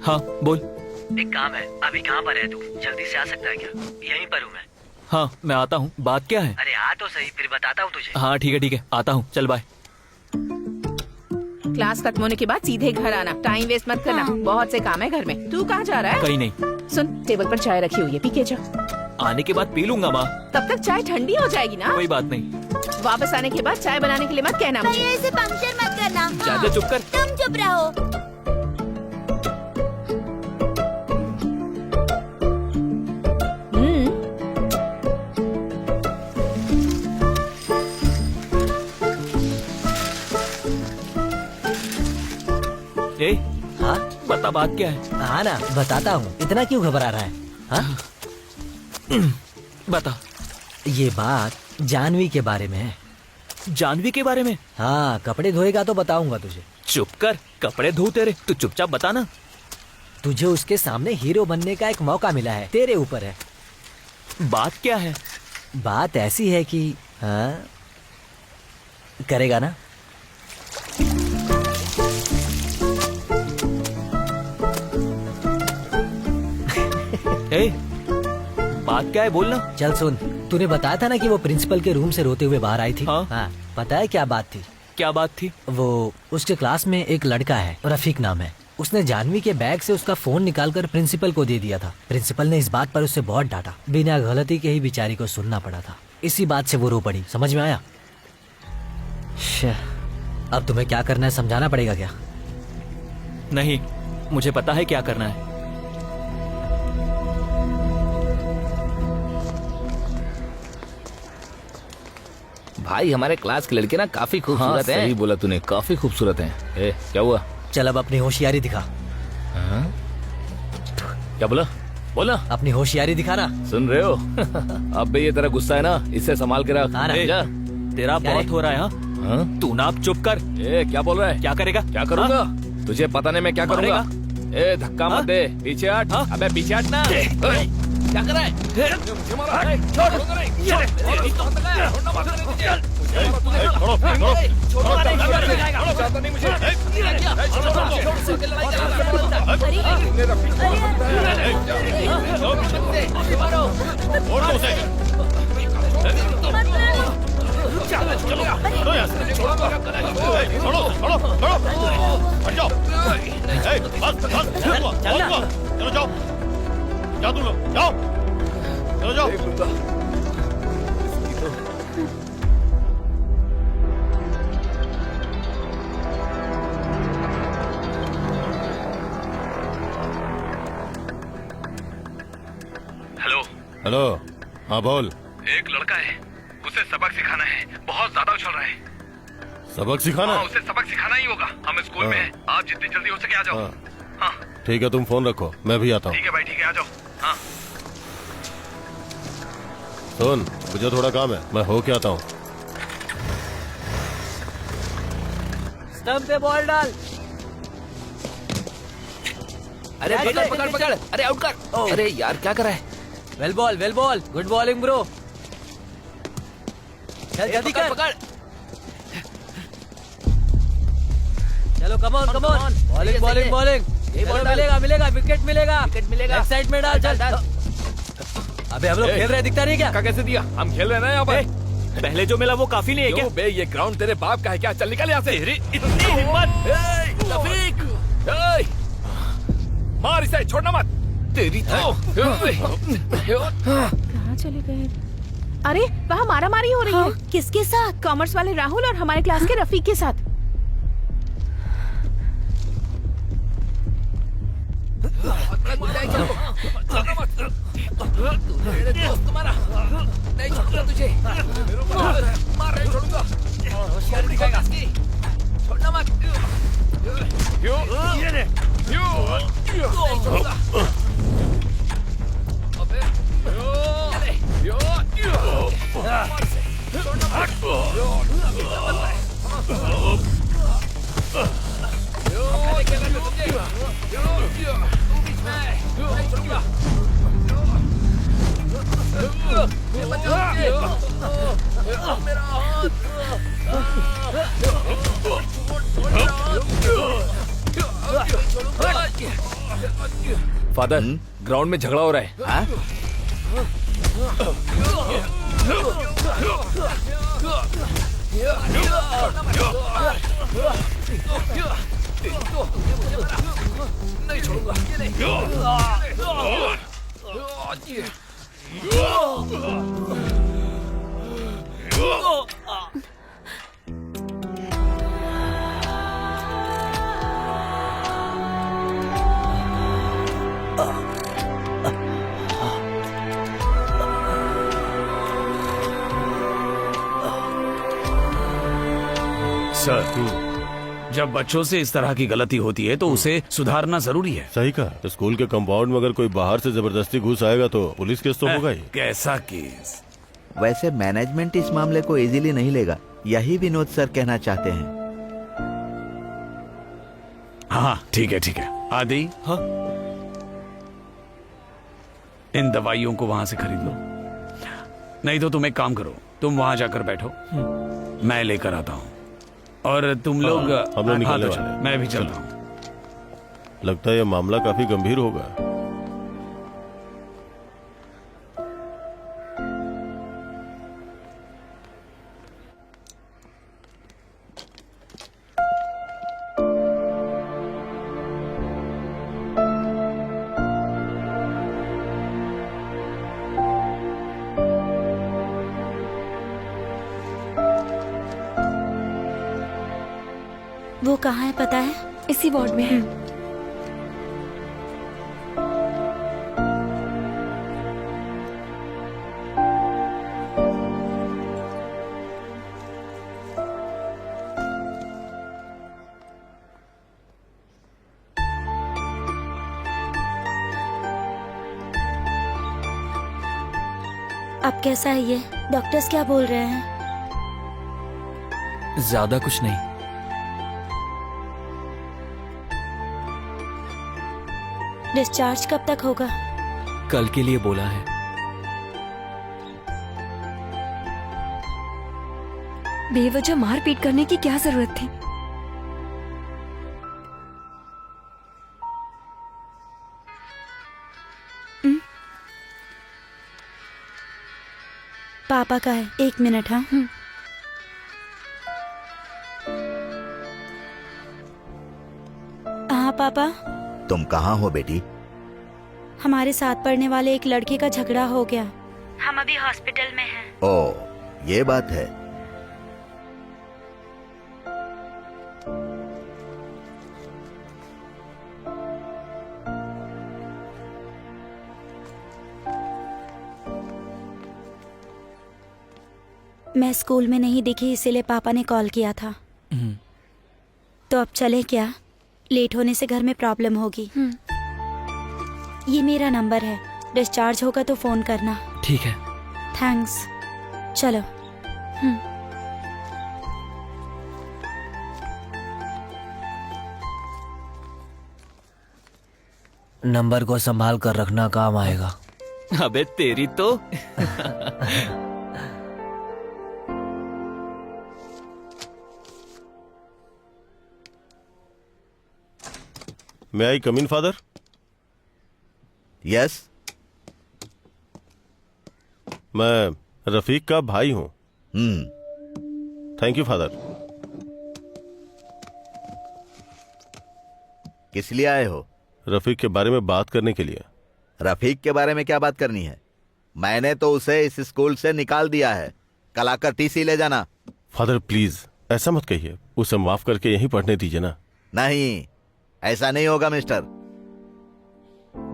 हाँ बोल। एक काम है, अभी कहाँ पर है तू? जल्दी से आ सकता है क्या? यहीं पर हूँ मैं। हाँ मैं आता हूँ। बात क्या है? अरे आ तो सही, फिर बताता हूँ तुझे। हाँ ठीक है आता हूँ, चल बाय। क्लास खत्म होने के बाद सीधे घर आना, टाइम वेस्ट मत करना। बहुत से काम है घर में। तू कहाँ जा रहा है? कहीं नहीं। सुन, टेबल पर चाय रखी हुई है, पी के जा। आने के बाद पी लूंगा माँ। तब तक चाय ठंडी हो जाएगी ना। कोई बात नहीं। वापस आने के बाद चाय बनाने के लिए मत कहना मुझे। भैया इसे पंक्चर मत करना। ज्यादा चुप कर। तुम चुप रहो। ए, हाँ बता बात क्या है? हाँ ना बताता हूँ, इतना क्यों घबरा रहा है? हाँ बता। ये बात जानवी के बारे में है। जानवी के बारे में? हाँ, कपड़े धोएगा तो बताऊंगा तुझे। चुप कर, कपड़े धो तेरे, तू चुपचाप बता ना। तुझे उसके सामने हीरो बनने का एक मौका मिला है, तेरे ऊपर है। बात क्या है? बात ऐसी है कि हाँ करेगा ना? ए, बात क्या है बोलना। चल सुन, तूने बताया था ना कि वो प्रिंसिपल के रूम से रोते हुए बाहर आई थी। हाँ। पता है क्या बात थी? क्या बात थी? वो उसके क्लास में एक लड़का है, रफीक नाम है। उसने जानवी के बैग से उसका फोन निकालकर प्रिंसिपल को दे दिया था। प्रिंसिपल ने इस बात पर उससे बहुत डांटा। बिना गलती के ही बेचारी को सुनना पड़ा था। इसी बात से वो रो पड़ी। समझ में आया? अब तुम्हें क्या करना है, समझाना पड़ेगा क्या? नहीं, मुझे पता है क्या करना है। भाई हमारे क्लास की लड़के ना काफी खूबसूरत हैं। सही बोला तूने, काफी खूबसूरत हैं। ए, क्या हुआ? चल अब अपनी होशियारी दिखा। हाँ? क्या बोला? बोला। अपनी होशियारी दिखा ना। सुन रहे हो? अब भी ये तेरा गुस्सा है ना, इससे संभाल के रख। हाँ ना। जा। तेरा क्या बहुत रे? हो रहा है। हाँ? तू ना अब चुप कर। ए, क्या बोल रहा है? क्या करेगा? क्या करूँगा? तुझे पता नहीं मैं क्या करूँगा। ए, धक्का मत दे, पीछे हट। अबे पीछे हट ना। क्या कर रहा है? मुझे मारा है। छोड़। चलो चलो यहाँ से, छोड़ो छोड़ो छोड़ो छोड़ो, हट जाओ। बस बस, चलो जाओ, जाओ तुम लोग, जाओ, चलो जाओ। हेलो, हाँ बोल। एक लड़का है, उसे सबक सिखाना है, बहुत ज्यादा उछल रहा है। सबक सिखाना? हाँ, उसे सबक सिखाना ही होगा। हम स्कूल में हैं, आप जितनी जल्दी हो सके आ जाओ। हाँ ठीक है, तुम फोन रखो, मैं भी आता हूँ। ठीक है भाई, ठीक है, आ जाओ। हाँ सुन, मुझे थोड़ा काम है, मैं हो के आता हूँ। स्टंप पे बॉल डाल। अरे पकड़ पकड़ पकड़, अरे आउट कर। अरे यार क्या कर रहा है? Well ball, good bowling bro. चल जल्दी कर। पकड़। चलो कम ऑन बॉलिंग। मिलेगा विकेट लेग साइड में डाल। चल अबे हम लोग खेल रहे, दिखता नहीं क्या? कैसे दिया? हम खेल रहे हैं ना यहाँ पर। पहले जो मिला वो काफी नहीं है क्या? बे ये ग्राउंड तेरे बाप का है क्या? चल निकल यहाँ से। इतनी हिम्मत! रफीक! मार इसे, छोड़ना मत। तेरी कहाँ चले गए? अरे वहाँ मारामारी हो रही है। किसके साथ? कॉमर्स वाले राहुल और हमारे क्लास के रफीक के साथ। नहीं छोड़ूंगा तुझे। मार नहीं छोड़ूंगा। होशियारी दिखाएगा असली। छोड़ना मत। नहीं छोड़ूंगा। अबे छोड़ना फादर, ग्राउंड में झगड़ा हो रहा है। हाँ? नहीं छोड़ूंगा। सर, जब बच्चों से इस तरह की गलती होती है तो उसे सुधारना जरूरी है। सही कहा। स्कूल के कंपाउंड में अगर कोई बाहर से जबरदस्ती घुस आएगा तो पुलिस केस तो होगा ही। कैसा केस? वैसे मैनेजमेंट इस मामले को इजीली नहीं लेगा, यही विनोद सर कहना चाहते हैं। हाँ ठीक है ठीक है। आदि, हाँ? इन दवाइयों को वहां से खरीद लो, नहीं तो तुम एक काम करो, तुम वहां जाकर बैठो, मैं लेकर आता हूँ। और तुम लोग हम लोग निकलने वाले हैं। मैं भी चलता हूँ। लगता है यह मामला काफी गंभीर होगा। वो कहाँ है पता है? इसी वार्ड में है। अब कैसा है ये? डॉक्टर्स क्या बोल रहे हैं? ज्यादा कुछ नहीं। डिस्चार्ज कब तक होगा? कल के लिए बोला है। बेवजह मारपीट करने की क्या जरूरत थी? पापा का है, 1 मिनट। हाँ पापा। तुम कहाँ हो बेटी? हमारे साथ पढ़ने वाले एक लड़के का झगड़ा हो गया। हम अभी हॉस्पिटल में हैं। ओ, ये बात है। मैं स्कूल में नहीं दिखी, इसीलिए पापा ने कॉल किया था। तो अब चले क्या? लेट होने से घर में प्रॉब्लम होगी। ये मेरा नंबर है, डिस्चार्ज होगा तो फोन करना। ठीक है। थैंक्स। चलो। नंबर को संभाल कर रखना, काम आएगा। अबे तेरी तो। May I come in, father? Yes. मैं रफीक का भाई हूँ। Thank you father. किस लिए आए हो? रफीक के बारे में बात करने के लिए। रफीक के बारे में क्या बात करनी है? मैंने तो उसे इस स्कूल से निकाल दिया है। कल आकर टीसी ले जाना। फादर प्लीज ऐसा मत कहिए, उसे माफ करके यहीं पढ़ने दीजिए ना। नहीं, ऐसा नहीं होगा मिस्टर।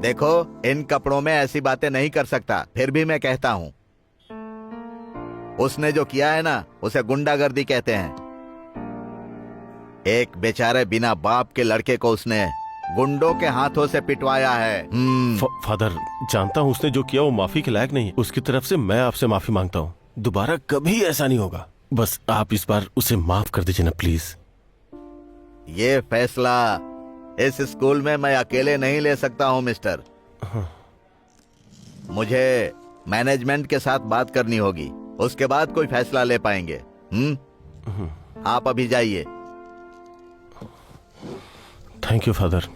देखो, इन कपड़ों में ऐसी बातें नहीं कर सकता, फिर भी मैं कहता हूं। उसने जो किया है ना, उसे गुंडागर्दी कहते हैं। एक बेचारे बिना बाप के लड़के को उसने गुंडों के हाथों से पिटवाया है। फादर जानता हूँ उसने जो किया वो माफी के लायक नहीं है। उसकी तरफ से मैं आपसे माफी मांगता हूँ। दोबारा कभी ऐसा नहीं होगा। बस आप इस बार उसे माफ कर दीजिए ना प्लीज। ये फैसला इस स्कूल में मैं अकेले नहीं ले सकता हूं मिस्टर। मुझे मैनेजमेंट के साथ बात करनी होगी, उसके बाद कोई फैसला ले पाएंगे। आप अभी जाइए। Thank you father.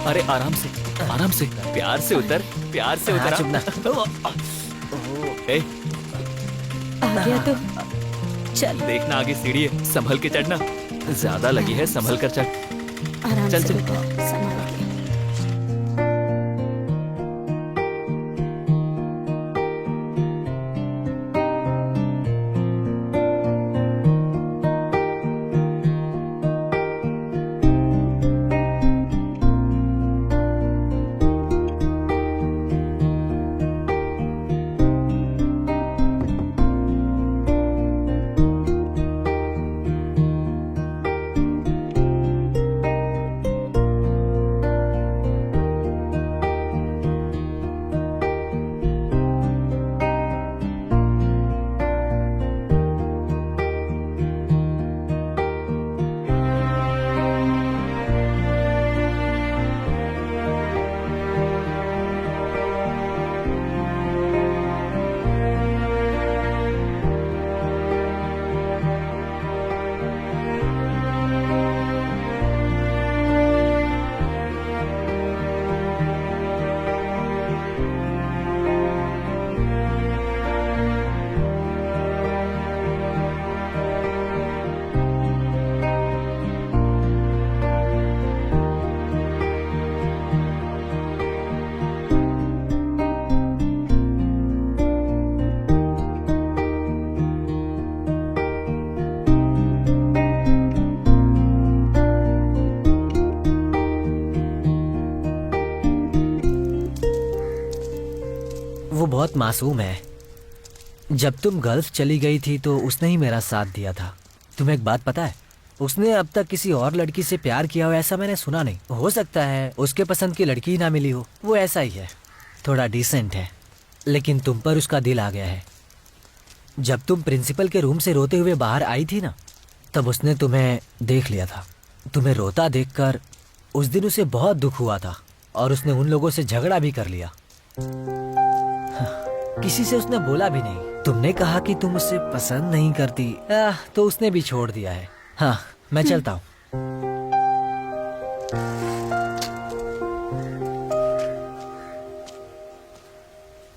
अरे आराम से, आराम से, प्यार से उतर, प्यार से उतर। चुप ना। ए, आ गया तो चल। देखना आगे सीढ़ी है, संभल के चढ़ना। ज्यादा लगी है, संभल कर चढ़। आराम चल से चल। बेटा, संभाल के। वो बहुत मासूम है। जब तुम गल्फ चली गई थी तो उसने ही मेरा साथ दिया था। तुम्हें एक बात पता है, उसने अब तक किसी और लड़की से प्यार किया हो ऐसा मैंने सुना नहीं। हो सकता है उसके पसंद की लड़की ही ना मिली हो। वो ऐसा ही है, थोड़ा डिसेंट है, लेकिन तुम पर उसका दिल आ गया है। जब तुम प्रिंसिपल के रूम से रोते हुए बाहर आई थी ना, तब उसने तुम्हें देख लिया था। तुम्हें रोता देखकर उस दिन उसे बहुत दुख हुआ था और उसने उन लोगों से झगड़ा भी कर लिया। किसी से उसने बोला भी नहीं। तुमने कहा कि तुम उसे पसंद नहीं करती, तो उसने भी छोड़ दिया है। हाँ, मैं चलता हूँ।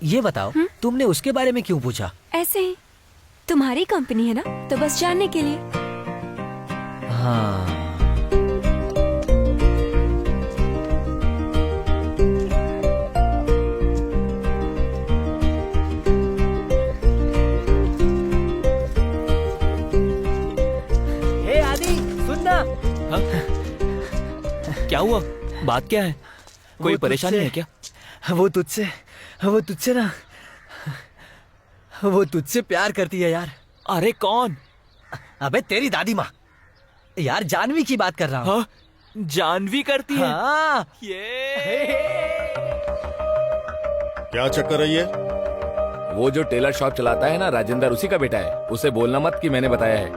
ये बताओ तुमने उसके बारे में क्यों पूछा? ऐसे ही, तुम्हारी कंपनी है ना, तो बस जानने के लिए। हाँ। हे आदि, सुनना। हाँ? क्या हुआ? बात क्या है? कोई वो परेशानी तुझसे- है क्या? वो तुझसे ना, वो तुझसे प्यार करती है यार। अरे कौन? अबे तेरी दादी माँ। यार जानवी की बात कर रहा हूँ। हाँ? जानवी करती है? हाँ। क्या चक्कर है ये? वो जो टेलर शॉप चलाता है ना राजेंद्र, उसी का बेटा है। उसे बोलना मत कि मैंने बताया है।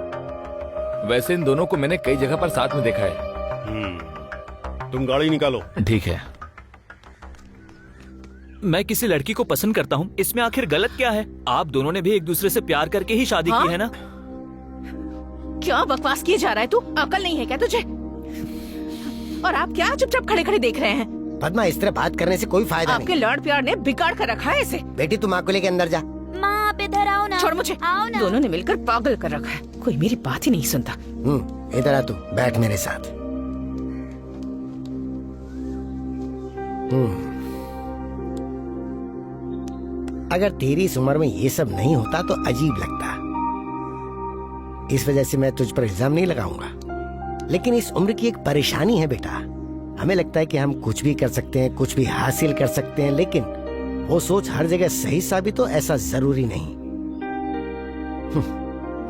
वैसे इन दोनों को मैंने कई जगह पर साथ में देखा है। तुम गाड़ी निकालो। ठीक है। मैं किसी लड़की को पसंद करता हूँ, इसमें आखिर गलत क्या है? आप दोनों ने भी एक दूसरे से प्यार करके ही शादी हाँ? की है ना? क्या बकवास किए जा रहा है तू? अकल नहीं है क्या तुझे? और आप क्या चुपचाप खड़े खड़े देख रहे हैं? पद्मा, इस तरह बात करने से कोई फायदा आपके नहीं। लड़ प्यार ने बिगाड़ कर रखा है इसे। बेटी तू माँ को लेके अंदर जा। माँ आप इधर आओ ना। छोड़ मुझे। आओ ना। दोनों ने मिलकर पागल कर रखा है। कोई मेरी बात ही नहीं सुनता। इधर आ तू, बैठ मेरे साथ। अगर तेरी इस उम्र में ये सब नहीं होता तो अजीब लगता। इस वजह से मैं तुझ पर इल्जाम नहीं लगाऊंगा, लेकिन इस उम्र की एक परेशानी है बेटा। हमें लगता है कि हम कुछ भी कर सकते हैं, कुछ भी हासिल कर सकते हैं, लेकिन वो सोच हर जगह सही साबित हो ऐसा जरूरी नहीं।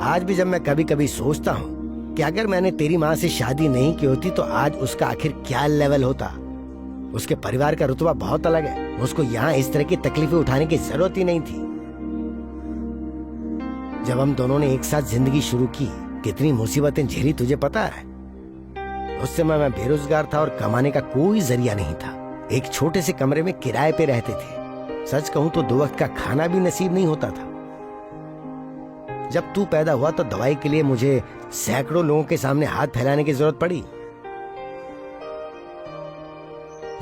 आज भी जब मैं कभी कभी सोचता हूँ कि अगर मैंने तेरी माँ से शादी नहीं की होती तो आज उसका आखिर क्या लेवल होता। उसके परिवार का रुतबा बहुत अलग है। उसको यहाँ इस तरह की तकलीफें उठाने की जरूरत ही नहीं थी। जब हम दोनों ने एक साथ जिंदगी शुरू की, कितनी मुसीबतें झेली तुझे पता है। उस समय मैं बेरोजगार था और कमाने का कोई जरिया नहीं था। एक छोटे से कमरे में किराए पे रहते थे। सच कहूं तो 2 वक्त का खाना भी नसीब नहीं होता था। जब तू पैदा हुआ तो दवाई के लिए मुझे सैकड़ों लोगों के सामने हाथ फैलाने की जरूरत पड़ी।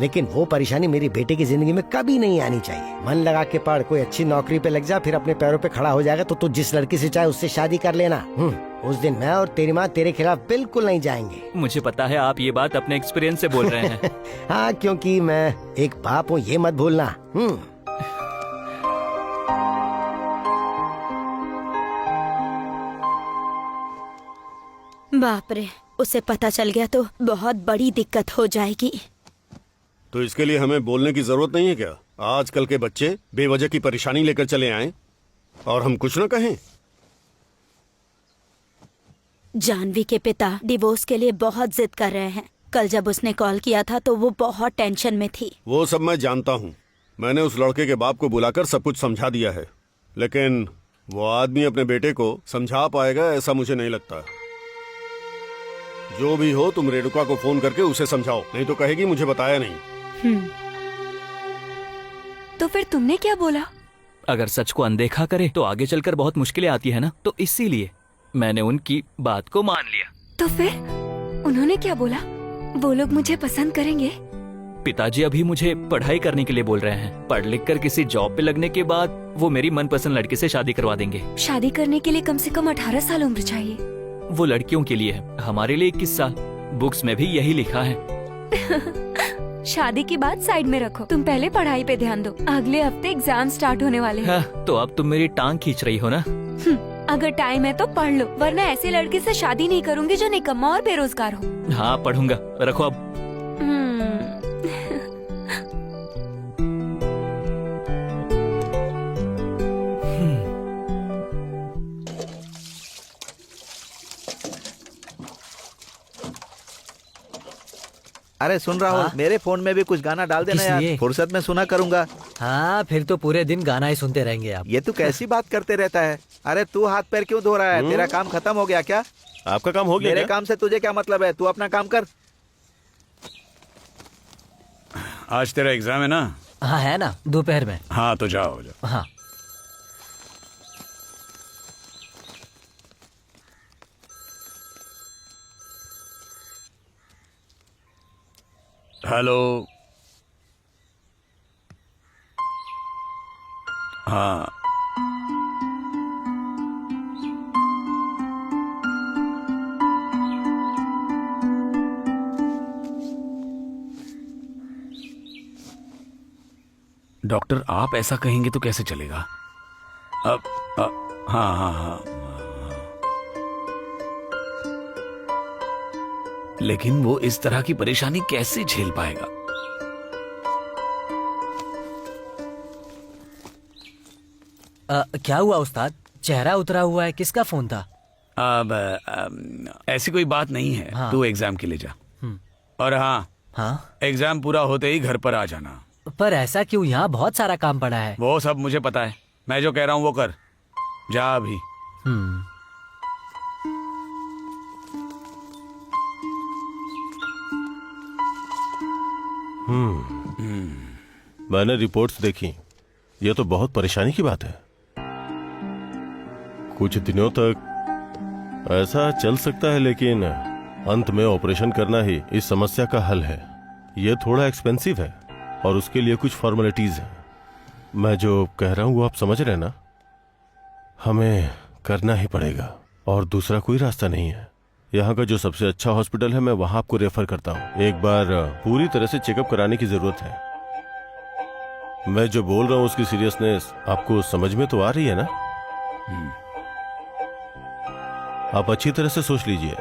लेकिन वो परेशानी मेरी बेटे की जिंदगी में कभी नहीं आनी चाहिए। मन लगा के पढ़, कोई अच्छी नौकरी पे लग जा, फिर अपने पैरों पे खड़ा हो जाएगा तो तू जिस लड़की से चाहे उससे शादी कर लेना। उस दिन मैं और तेरी माँ तेरे खिलाफ बिल्कुल नहीं जाएंगे। मुझे पता है आप ये बात अपने एक्सपीरियंस से बोल रहे हैं। हाँ, क्योंकि मैं एक बाप हूँ, ये मत भूलना। बाप रे, उसे पता चल गया तो बहुत बड़ी दिक्कत हो जाएगी। तो इसके लिए हमें बोलने की जरूरत नहीं है क्या? आजकल के बच्चे बेवजह की परेशानी लेकर चले आए और हम कुछ न कहें। जानवी के पिता डिवोर्स के लिए बहुत जिद कर रहे हैं। कल जब उसने कॉल किया था तो वो बहुत टेंशन में थी। वो सब मैं जानता हूँ। मैंने उस लड़के के बाप को बुलाकर सब कुछ समझा दिया है, लेकिन वो आदमी अपने बेटे को समझा पाएगा ऐसा मुझे नहीं लगता। जो भी हो, तुम रेणुका को फोन करके उसे समझाओ, नहीं तो कहेगी मुझे बताया नहीं। तो फिर तुमने क्या बोला? अगर सच को अनदेखा करे तो आगे चलकर बहुत मुश्किलें आती है ना, तो इसीलिए मैंने उनकी बात को मान लिया। तो फिर उन्होंने क्या बोला? वो लोग मुझे पसंद करेंगे? पिताजी अभी मुझे पढ़ाई करने के लिए बोल रहे हैं। पढ़ लिख कर किसी जॉब पे लगने के बाद वो मेरी मनपसंद लड़के से शादी करवा देंगे। शादी करने के लिए कम से कम 18 साल उम्र चाहिए। वो लड़कियों के लिए है, हमारे लिए 21 साल। बुक्स में भी यही लिखा है। शादी की बात साइड में रखो, तुम पहले पढ़ाई पे ध्यान दो। अगले हफ्ते एग्जाम स्टार्ट होने वाले हैं। हाँ, तो अब तुम मेरी टांग खींच रही हो ना? अगर टाइम है तो पढ़ लो, वरना ऐसे लड़के से शादी नहीं करूंगी जो निकम्मा और बेरोजगार हो। हाँ, पढ़ूंगा। रखो अब। अरे सुन रहा हूँ, मेरे फोन में भी कुछ गाना डाल देना यार, किसलिए? फुर्सत में सुना करूंगा। हाँ, फिर तो पूरे दिन गाना ही सुनते रहेंगे आप। ये तू कैसी बात करते रहता है? अरे तू हाथ पैर क्यों धो रहा है? तेरा काम खत्म हो गया क्या? आपका काम हो गया मेरे क्या? काम से तुझे क्या मतलब है? तू अपना काम कर। आज तेरा एग्जाम है ना? हाँ है ना, दोपहर में। हाँ तो जाओ जाओ। हाँ। हेलो। डॉक्टर आप ऐसा कहेंगे तो कैसे चलेगा? अब हाँ हाँ हाँ, लेकिन वो इस तरह की परेशानी कैसे झेल पाएगा? क्या हुआ उस्ताद? चेहरा उतरा हुआ है, किसका फोन था? ऐसी कोई बात नहीं है। हाँ। तू एग्जाम के लिए जा। और हाँ, हाँ, एग्जाम पूरा होते ही घर पर आ जाना। पर ऐसा क्यों? यहाँ बहुत सारा काम पड़ा है। वो सब मुझे पता है, मैं जो कह रहा हूँ वो कर। जा अभी। मैंने रिपोर्ट्स देखी, ये तो बहुत परेशानी की बात है। कुछ दिनों तक ऐसा चल सकता है, लेकिन अंत में ऑपरेशन करना ही इस समस्या का हल है। ये थोड़ा एक्सपेंसिव है और उसके लिए कुछ फॉर्मेलिटीज है। मैं जो कह रहा हूं वो आप समझ रहे हैं ना? हमें करना ही पड़ेगा और दूसरा कोई रास्ता नहीं है। यहाँ का जो सबसे अच्छा हॉस्पिटल है, मैं वहां आपको रेफर करता हूँ। एक बार पूरी तरह से चेकअप कराने की जरूरत है। मैं जो बोल रहा हूँ उसकी सीरियसनेस आपको समझ में तो आ रही है ना? आप अच्छी तरह से सोच लीजिए।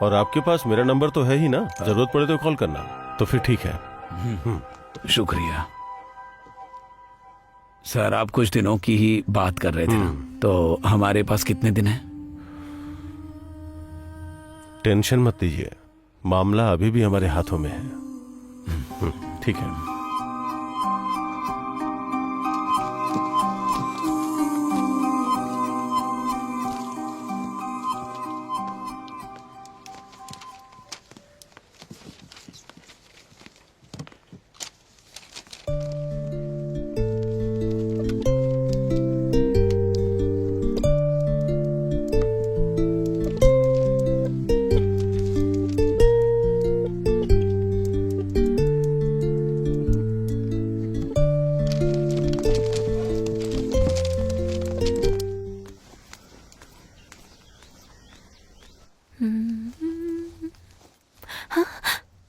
और आपके पास मेरा नंबर तो है ही ना, जरूरत पड़े तो कॉल करना। तो फिर ठीक है। शुक्रिया सर। आप कुछ दिनों की ही बात कर रहे थे ना, तो हमारे पास कितने दिन हैं? टेंशन मत लीजिए, मामला अभी भी हमारे हाथों में है। ठीक है।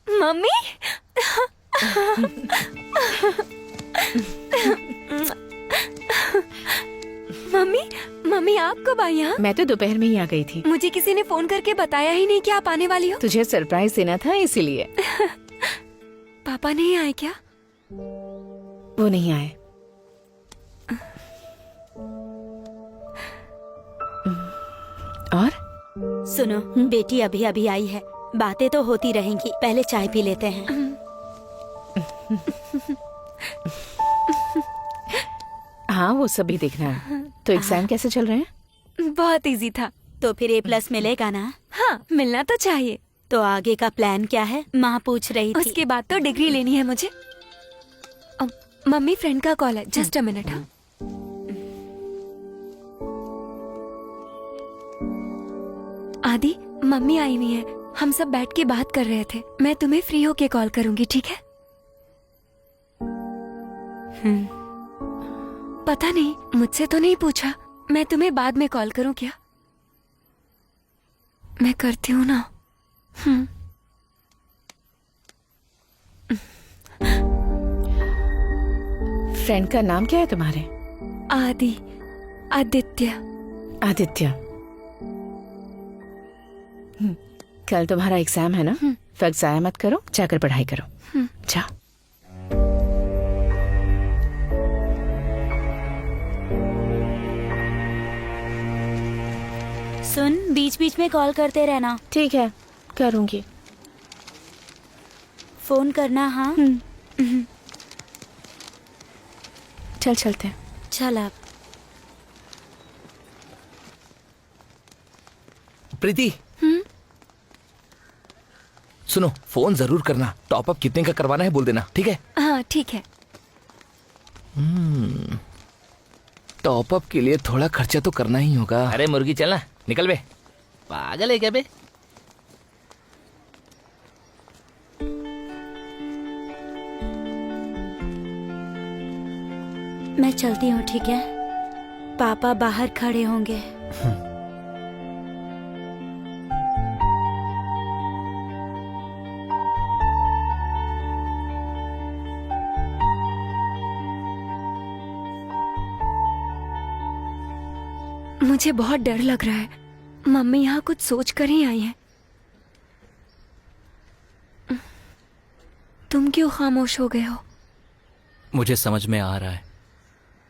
मम्मी मम्मी मम्मी आप कब आई यहाँ? मैं तो दोपहर में ही आ गई थी। मुझे किसी ने फोन करके बताया ही नहीं कि आप आने वाली हो। तुझे सरप्राइज देना था इसीलिए। पापा नहीं आए क्या? वो नहीं आए। और सुनो, बेटी अभी अभी आई है, बातें तो होती रहेंगी, पहले चाय पी लेते हैं। हाँ, वो सब भी देखना है। तो एग्जाम कैसे चल रहे हैं? बहुत इजी था। तो फिर A+ मिलेगा ना? हाँ, मिलना तो चाहिए। तो आगे का प्लान क्या है? माँ पूछ रही थी। उसके बाद तो डिग्री लेनी है मुझे। मम्मी, फ्रेंड का कॉल है, जस्ट अ मिनट। हाँ, आदि, मम्मी आई हुई है, हम सब बैठ के बात कर रहे थे। मैं तुम्हें फ्री होके कॉल करूंगी, ठीक है? पता नहीं, मुझसे तो नहीं पूछा। मैं तुम्हें बाद में कॉल करूं क्या? मैं करती हूँ ना। फ्रेंड का नाम क्या है तुम्हारे? आदि, आदित्य। आदित्य। कल तुम्हारा एग्जाम है ना? वक्त जाया मत करो, जाकर पढ़ाई करो। जा। सुन, बीच बीच में कॉल करते रहना। ठीक है, करूंगी। फोन करना। हाँ, चल चलते हैं। चल अब। प्रीति, सुनो, फोन जरूर करना। टॉपअप कितने का करवाना है बोल देना, ठीक है? हाँ, ठीक है। टॉपअप के लिए थोड़ा खर्चा तो करना ही होगा। अरे मुर्गी, चलना, निकल बे। पागल है क्या बे? मैं चलती हूँ, ठीक है? पापा बाहर खड़े होंगे। मुझे बहुत डर लग रहा है। मम्मी यहाँ कुछ सोच कर ही आई है। तुम क्यों खामोश हो गए हो? मुझे समझ में आ रहा है।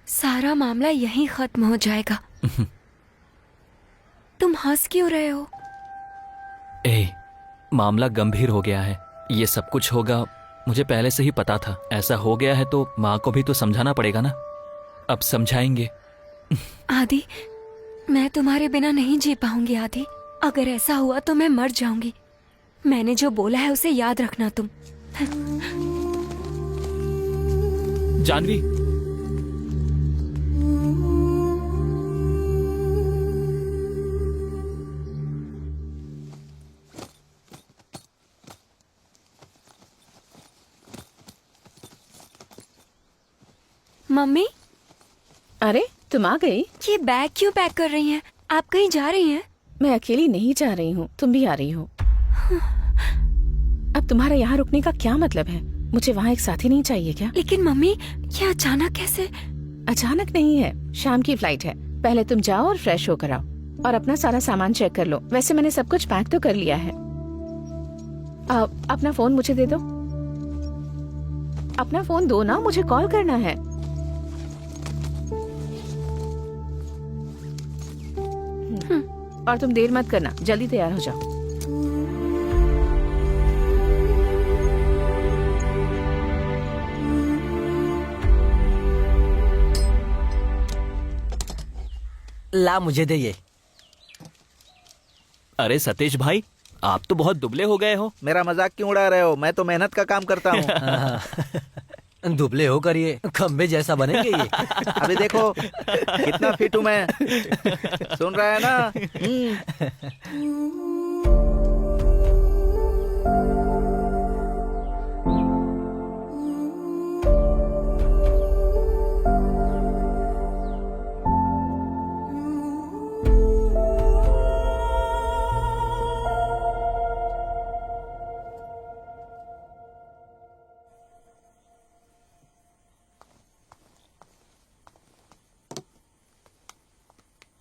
सारा मामला यहीं खत्म हो जाएगा। तुम हंस क्यों रहे हो? मामला गंभीर हो गया है। ये सब कुछ होगा मुझे पहले से ही पता था। ऐसा हो गया है तो माँ को भी तो समझाना पड़ेगा ना। अब समझाएंगे। आदि, मैं तुम्हारे बिना नहीं जी पाऊंगी आदि। अगर ऐसा हुआ तो मैं मर जाऊंगी। मैंने जो बोला है उसे याद रखना तुम। जानवी, मम्मी, अरे तुम आ गई? ये बैग क्यों पैक कर रही हैं? आप कहीं जा रही हैं? मैं अकेली नहीं जा रही हूँ, तुम भी आ रही हो। अब तुम्हारा यहाँ रुकने का क्या मतलब है? मुझे वहाँ एक साथी नहीं चाहिए क्या? लेकिन मम्मी, ये अचानक कैसे? अचानक नहीं है, शाम की फ्लाइट है। पहले तुम जाओ और फ्रेश होकर आओ और अपना सारा सामान चेक कर लो। वैसे मैंने सब कुछ पैक तो कर लिया है। अपना फोन मुझे दे दो। अपना फोन दो ना, मुझे कॉल करना है। और तुम देर मत करना, जल्दी तैयार हो जाओ। ला मुझे दे ये। अरे सतीश भाई, आप तो बहुत दुबले हो गए हो। मेरा मजाक क्यों उड़ा रहे हो? मैं तो मेहनत का काम करता हूँ। दुबले होकर ये खंबे जैसा बनेंगे ये। अभी देखो कितना फिट हूँ मैं। सुन रहा है ना?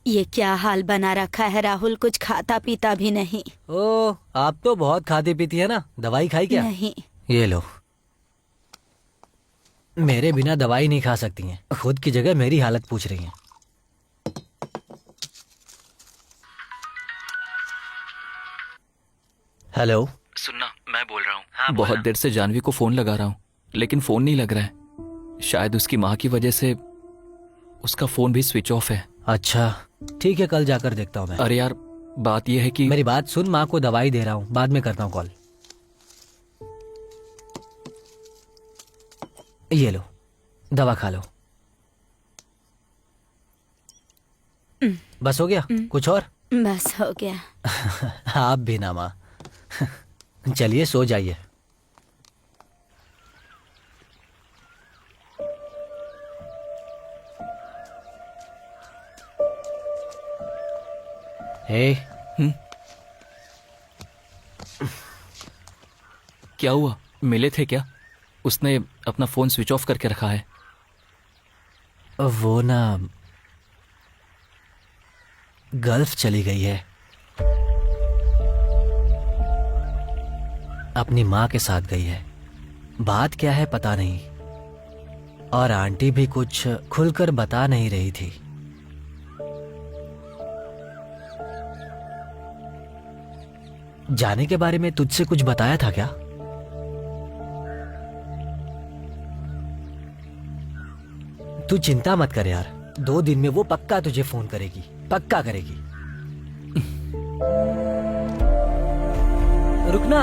ये क्या हाल बना रखा है राहुल, कुछ खाता पीता भी नहीं। ओ, आप तो बहुत खाती पीती है ना। दवाई खाई क्या? नहीं। ये लो। मेरे बिना दवाई नहीं खा सकती हैं। खुद की जगह मेरी हालत पूछ रही हैं। हेलो, सुनना, मैं बोल रहा हूँ। हाँ, बहुत देर से जानवी को फोन लगा रहा हूँ लेकिन फोन नहीं लग रहा है। शायद उसकी माँ की वजह से उसका फोन भी स्विच ऑफ है। अच्छा ठीक है, कल जाकर देखता हूँ मैं। अरे यार, बात यह है कि मेरी बात सुन, माँ को दवाई दे रहा हूँ, बाद में करता हूँ कॉल। ये लो, दवा खा लो। बस हो गया? कुछ और? बस हो गया। आप भी ना माँ। चलिए सो जाइए। क्या हुआ? मिले थे क्या? उसने अपना फोन स्विच ऑफ करके रखा है। वो ना गल्फ चली गई है, अपनी माँ के साथ गई है। बात क्या है पता नहीं, और आंटी भी कुछ खुलकर बता नहीं रही थी। जाने के बारे में तुझसे कुछ बताया था क्या? तू चिंता मत कर यार, 2 दिन में वो पक्का तुझे फोन करेगी, पक्का करेगी। रुकना।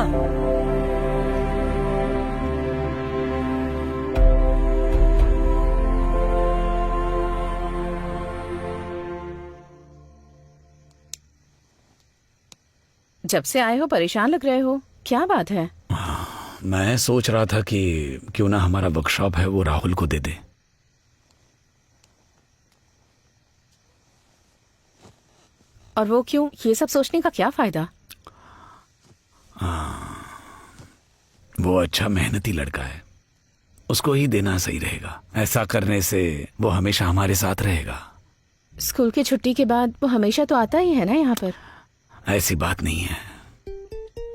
जब से आए हो परेशान लग रहे हो, क्या बात है? मैं सोच रहा था कि क्यों ना हमारा वर्कशॉप है वो राहुल को दे दे। और वो क्यों? ये सब सोचने का क्या फायदा? वो अच्छा मेहनती लड़का है, उसको ही देना सही रहेगा। ऐसा करने से वो हमेशा हमारे साथ रहेगा। स्कूल की छुट्टी के बाद वो हमेशा तो आता ही है ना यहाँ पर। ऐसी बात नहीं है।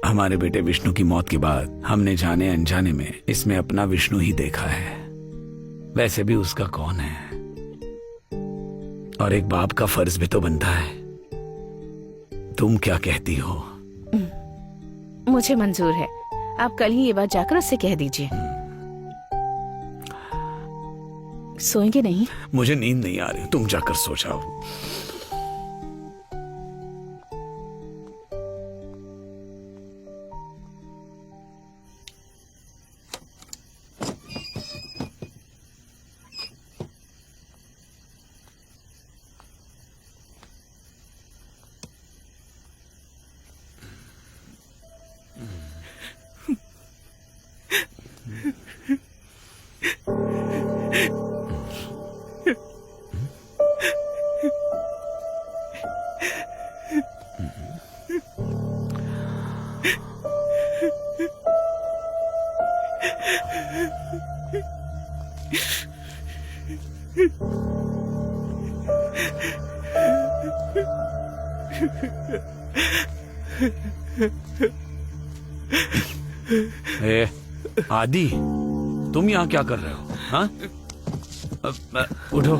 हमारे बेटे विष्णु की मौत के बाद हमने जाने अनजाने में इसमें अपना विष्णु ही देखा है। वैसे भी उसका कौन है, और एक बाप का फर्ज भी तो बनता है। तुम क्या कहती हो? मुझे मंजूर है। आप कल ही ये बात जाकर उससे कह दीजिए। सोएंगे नहीं? मुझे नींद नहीं आ रही, तुम जाकर सो जाओ। ए, आदि, तुम यहाँ क्या कर रहे हो? हाँ? उठो।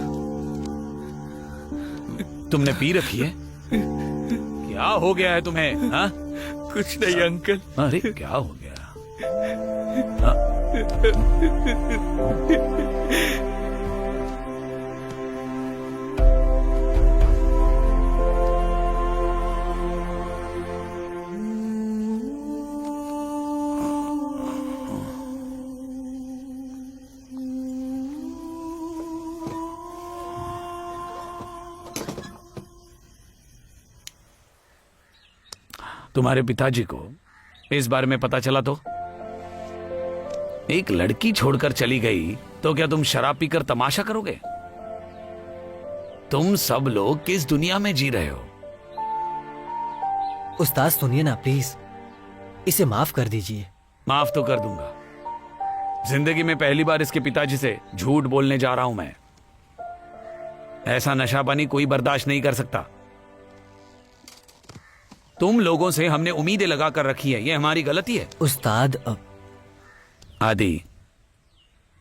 तुमने पी रखी है? क्या हो गया है तुम्हें? हाँ? कुछ नहीं अंकल। अरे क्या हो गया? तुम्हारे पिताजी को इस बारे में पता चला तो? एक लड़की छोड़कर चली गई तो क्या तुम शराब पीकर तमाशा करोगे? तुम सब लोग किस दुनिया में जी रहे हो? उस्ताद सुनिए ना प्लीज, इसे माफ कर दीजिए। माफ तो कर दूंगा। जिंदगी में पहली बार इसके पिताजी से झूठ बोलने जा रहा हूं मैं। ऐसा नशापानी कोई बर्दाश्त नहीं कर सकता। तुम लोगों से हमने उम्मीदें लगा कर रखी है, ये हमारी गलती है। उस्ताद आदि,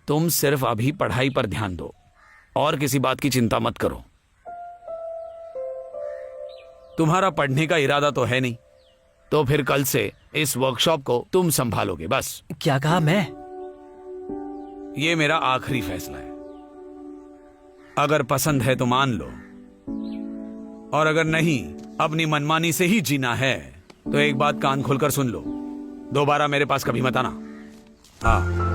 तुम सिर्फ अभी पढ़ाई पर ध्यान दो और किसी बात की चिंता मत करो। तुम्हारा पढ़ने का इरादा तो है नहीं, तो फिर कल से इस वर्कशॉप को तुम संभालोगे बस। क्या कहा मैं? ये मेरा आखिरी फैसला है। अगर पसंद है तो मान लो, और अगर नहीं, अपनी मनमानी से ही जीना है तो एक बात कान खोलकर सुन लो, दोबारा मेरे पास कभी मत आना। हाँ।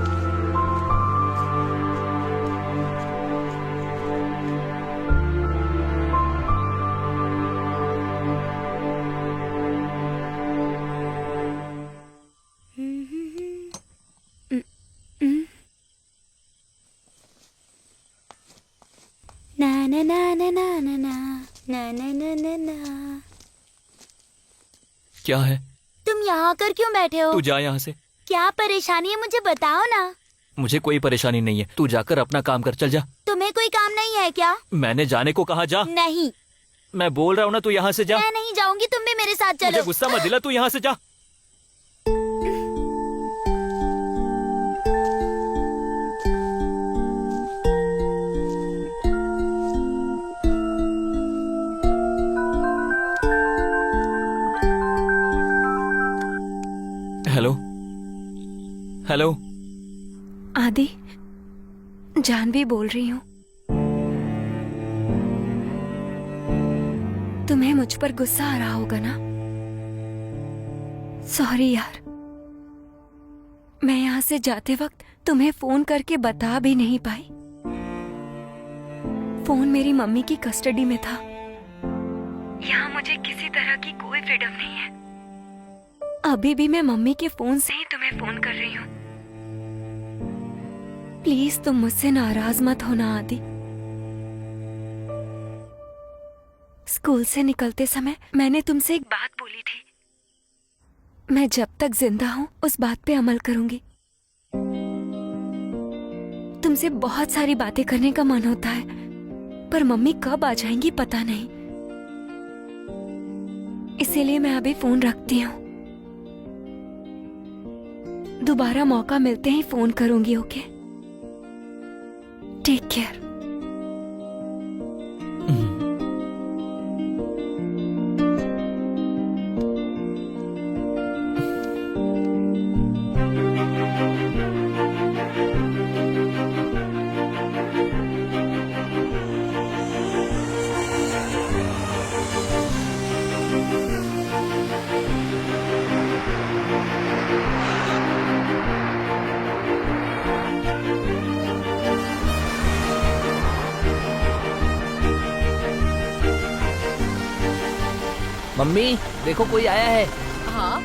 ना ना ना ना ना ना ना ना ना ना ना। क्या है? तुम यहाँ आकर क्यों बैठे हो? तू जा यहाँ से। क्या परेशानी है मुझे बताओ ना। मुझे कोई परेशानी नहीं है, तू जाकर अपना काम कर, चल जा। तुम्हें कोई काम नहीं है क्या? मैंने जाने को कहा, जा। नहीं। मैं बोल रहा हूँ ना, तू यहाँ से जा। मैं नहीं जाऊंगी, तुम भी मेरे साथ चलो। मुझे गुस्सा मत दिला, तू यहाँ से जा। Hello hello. आदि, जानवी बोल रही हूँ। तुम्हें मुझ पर गुस्सा आ रहा होगा ना? सॉरी यार, मैं यहाँ से जाते वक्त तुम्हें फोन करके बता भी नहीं पाई। फोन मेरी मम्मी की कस्टडी में था। यहाँ मुझे किसी तरह की कोई फ्रीडम नहीं है। अभी भी मैं मम्मी के फोन से ही तुम्हें फोन कर रही हूँ। प्लीज तुम मुझसे नाराज मत होना आदि। स्कूल से निकलते समय मैंने तुमसे एक बात बोली थी। मैं जब तक जिंदा हूँ उस बात पे अमल करूंगी। तुमसे बहुत सारी बातें करने का मन होता है, पर मम्मी कब आ जाएंगी पता नहीं, इसीलिए मैं अभी फोन रखती हूँ। दोबारा मौका मिलते ही फोन करूंगी। Okay, take care. मम्मी देखो कोई आया है। हाँ?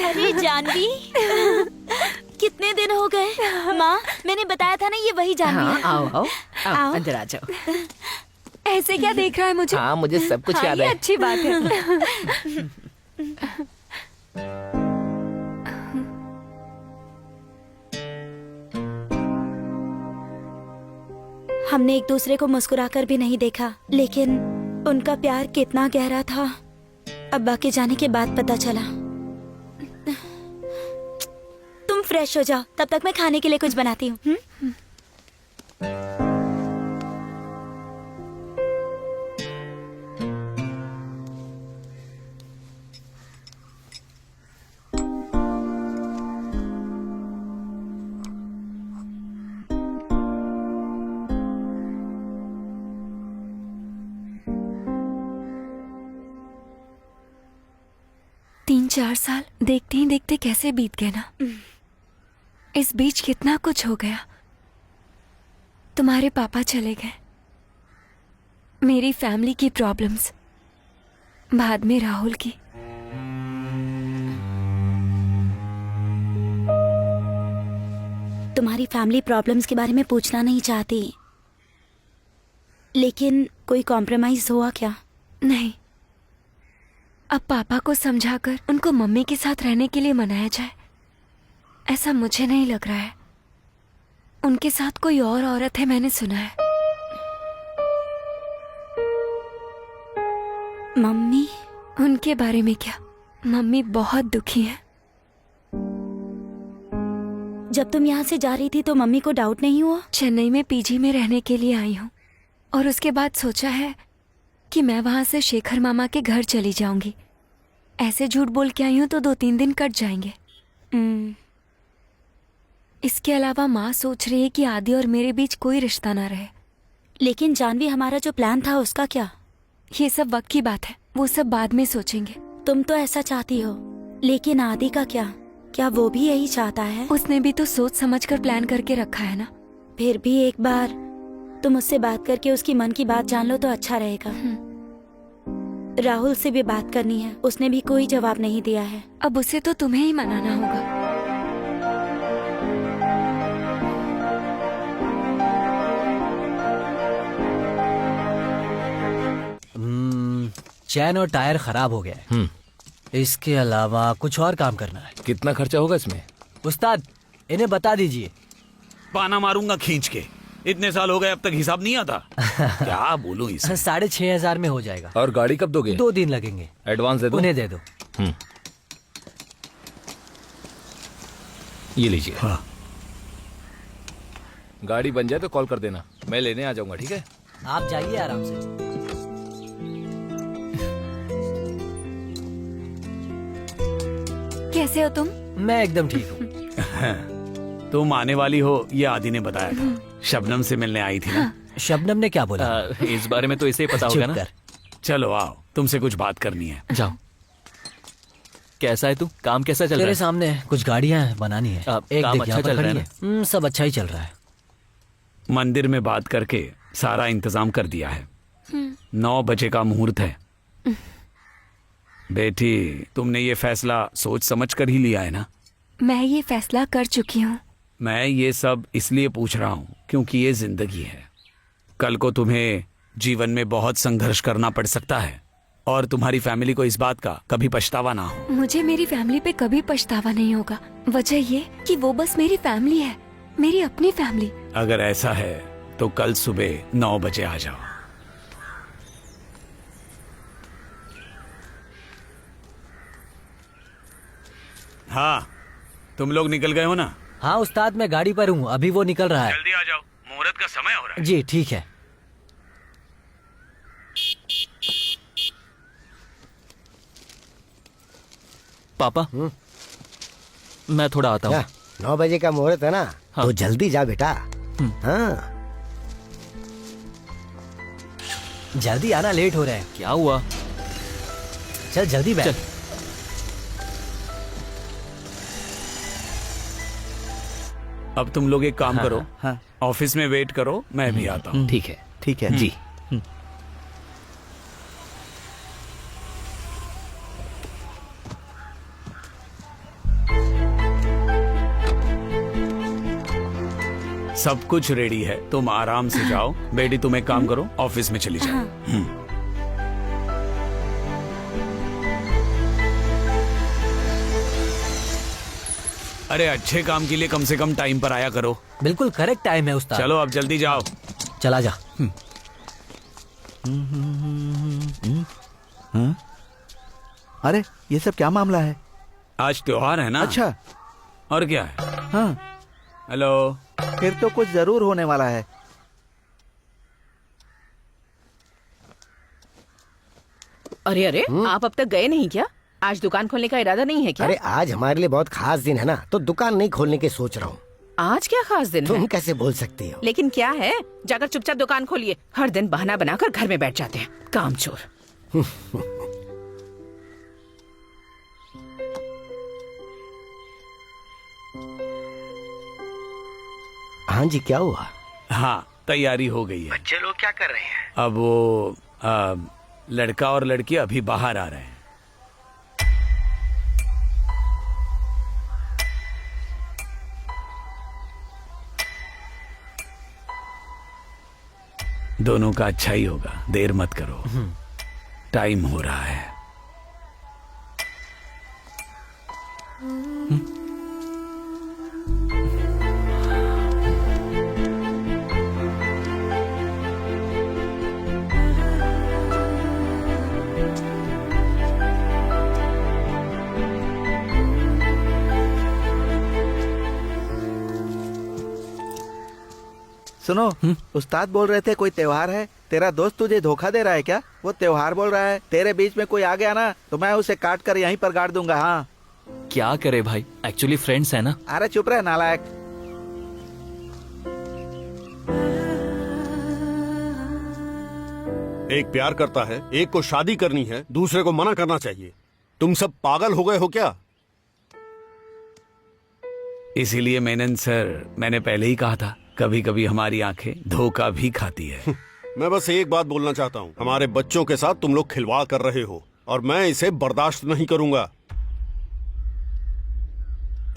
अरे जानवी, कितने दिन हो गए। माँ, मैंने बताया था ना ये वही जानवी है। आओ आओ आओ, आओ। अंदर आ जाओ। ऐसे क्या देख रहा है मुझे? हाँ मुझे सब कुछ हाँ, याद ये है। अच्छी बात है। हमने एक दूसरे को मुस्कुराकर भी नहीं देखा, लेकिन उनका प्यार कितना गहरा था अब्बा के जाने के बाद पता चला। तुम फ्रेश हो जाओ, तब तक मैं खाने के लिए कुछ बनाती हूँ। तीन चार साल देखते ही देखते कैसे बीत गए ना। इस बीच कितना कुछ हो गया। तुम्हारे पापा चले गए, मेरी फैमिली की प्रॉब्लम्स, बाद में राहुल की। तुम्हारी फैमिली प्रॉब्लम्स के बारे में पूछना नहीं चाहती, लेकिन कोई कॉम्प्रोमाइज हुआ क्या? नहीं, अब पापा को समझाकर उनको मम्मी के साथ रहने के लिए मनाया जाए, ऐसा मुझे नहीं लग रहा है। उनके साथ कोई और औरत है, मैंने सुना है। मम्मी? उनके बारे में क्या? मम्मी बहुत दुखी है। जब तुम यहाँ से जा रही थी तो मम्मी को डाउट नहीं हुआ? चेन्नई में पीजी में रहने के लिए आई हूँ, और उसके बाद सोचा है कि मैं वहां से शेखर मामा के घर चली जाऊंगी। ऐसे झूठ बोल के आई हूँ तो 2-3 दिन कट जाएंगे। इसके अलावा माँ सोच रही है कि आदि और मेरे बीच कोई रिश्ता ना रहे। लेकिन जानवी, हमारा जो प्लान था उसका क्या? ये सब वक्त की बात है, वो सब बाद में सोचेंगे। तुम तो ऐसा चाहती हो, लेकिन आदि का क्या? क्या वो भी यही चाहता है? उसने भी तो सोच समझ कर प्लान करके रखा है ना। फिर भी एक बार तुम उससे बात करके उसकी मन की बात जान लो तो अच्छा रहेगा। राहुल से भी बात करनी है, उसने भी कोई जवाब नहीं दिया है। अब उसे तो तुम्हें ही मनाना होगा। चैन और टायर खराब हो गए। इसके अलावा कुछ और काम करना है। कितना खर्चा होगा इसमें? उस्ताद, इन्हें बता दीजिए। पाना मारूंगा खींच के। इतने साल हो गए अब तक हिसाब नहीं आता। क्या बोलूं इसे? 6,500 में हो जाएगा। और गाड़ी कब दोगे? 2 दिन लगेंगे। एडवांस दे दो। उन्हें दे दो। ये लीजिए। हाँ। गाड़ी बन जाए तो कॉल कर देना, मैं लेने आ जाऊंगा। ठीक है, आप जाइए आराम से। कैसे हो तुम? मैं एकदम ठीक हूँ। तुम आने वाली हो ये आदि ने बताया था। शबनम से मिलने आई थी ना? शबनम ने क्या बोला? इस बारे में तो इसे ही पता होगा ना। चलो आओ, तुमसे कुछ बात करनी है। जाओ। कैसा है तू? काम कैसा चल रहा है? तेरे सामने कुछ गाड़ियां बनानी है। एक काम देख अच्छा चल रहा है ना? सब अच्छा ही चल रहा है। मंदिर में बात करके सारा इंतजाम कर दिया है। 9 बजे का मुहूर्त है। बेटी, तुमने ये फैसला सोच समझ कर ही लिया है ना? मैं ये फैसला कर चुकी हूँ। मैं ये सब इसलिए पूछ रहा हूँ क्योंकि ये जिंदगी है। कल को तुम्हें जीवन में बहुत संघर्ष करना पड़ सकता है। और तुम्हारी फैमिली को इस बात का कभी पछतावा ना हो। मुझे मेरी फैमिली पे कभी पछतावा नहीं होगा। वजह ये कि वो बस मेरी फैमिली है, मेरी अपनी फैमिली। अगर ऐसा है तो कल सुबह 9 बजे आ जाओ। हाँ, तुम लोग निकल गए हो ना? हाँ उस्ताद, मैं गाड़ी पर हूँ, अभी वो निकल रहा है। जल्दी आ जाओ, मुहूर्त का समय हो रहा है। जी ठीक है। पापा, मैं थोड़ा आता हूँ। 9 बजे का मुहूर्त है ना? हाँ। तो जल्दी जा बेटा। हाँ जल्दी आना, लेट हो रहा है। क्या हुआ? चल जल्दी बैठ। चल। अब तुम लोग एक काम करो, ऑफिस में वेट करो, मैं भी आता हूँ। ठीक है। ठीक है जी। सब कुछ रेडी है, तुम आराम से जाओ। बेटी तुम एक काम करो, ऑफिस में चली जाओ। अरे अच्छे काम के लिए कम से कम टाइम पर आया करो। बिल्कुल करेक्ट टाइम है उस्ताद। चलो अब जल्दी जाओ। चला जा। अरे ये सब क्या मामला है? आज त्योहार है ना? अच्छा। और क्या है? हाँ, हेलो। फिर तो कुछ जरूर होने वाला है। अरे अरे, आप अब तक गए नहीं क्या? आज दुकान खोलने का इरादा नहीं है क्या? अरे आज हमारे लिए बहुत खास दिन है ना, तो दुकान नहीं खोलने की सोच रहा हूँ। आज क्या खास दिन तुम है? कैसे बोल सकती हो? लेकिन क्या है, जाकर चुपचाप दुकान खोलिए। हर दिन बहाना बनाकर घर में बैठ जाते हैं, कामचोर। हाँ जी, क्या हुआ? हाँ, तैयारी हो गई है। बच्चे लोग क्या कर रहे हैं? अब वो लड़का और लड़की अभी बाहर आ रहे हैं। दोनों का अच्छा ही होगा, देर मत करो, टाइम हो रहा है। सुनो, उस्ताद बोल रहे थे कोई त्योहार है। तेरा दोस्त तुझे धोखा दे रहा है क्या? वो त्योहार बोल रहा है, तेरे बीच में कोई आ गया ना तो मैं उसे काट कर यहीं पर गाड़ दूंगा। हाँ, क्या करे भाई, एक्चुअली फ्रेंड्स है ना। अरे चुप रहे नालायक। एक प्यार करता है, एक को शादी करनी है, दूसरे को मना करना चाहिए। तुम सब पागल हो गए हो क्या? इसीलिए मेनन सर, मैंने पहले ही कहा था, कभी कभी हमारी आंखें धोखा भी खाती है। मैं बस एक बात बोलना चाहता हूँ, हमारे बच्चों के साथ तुम लोग खिलवाड़ कर रहे हो और मैं इसे बर्दाश्त नहीं करूंगा।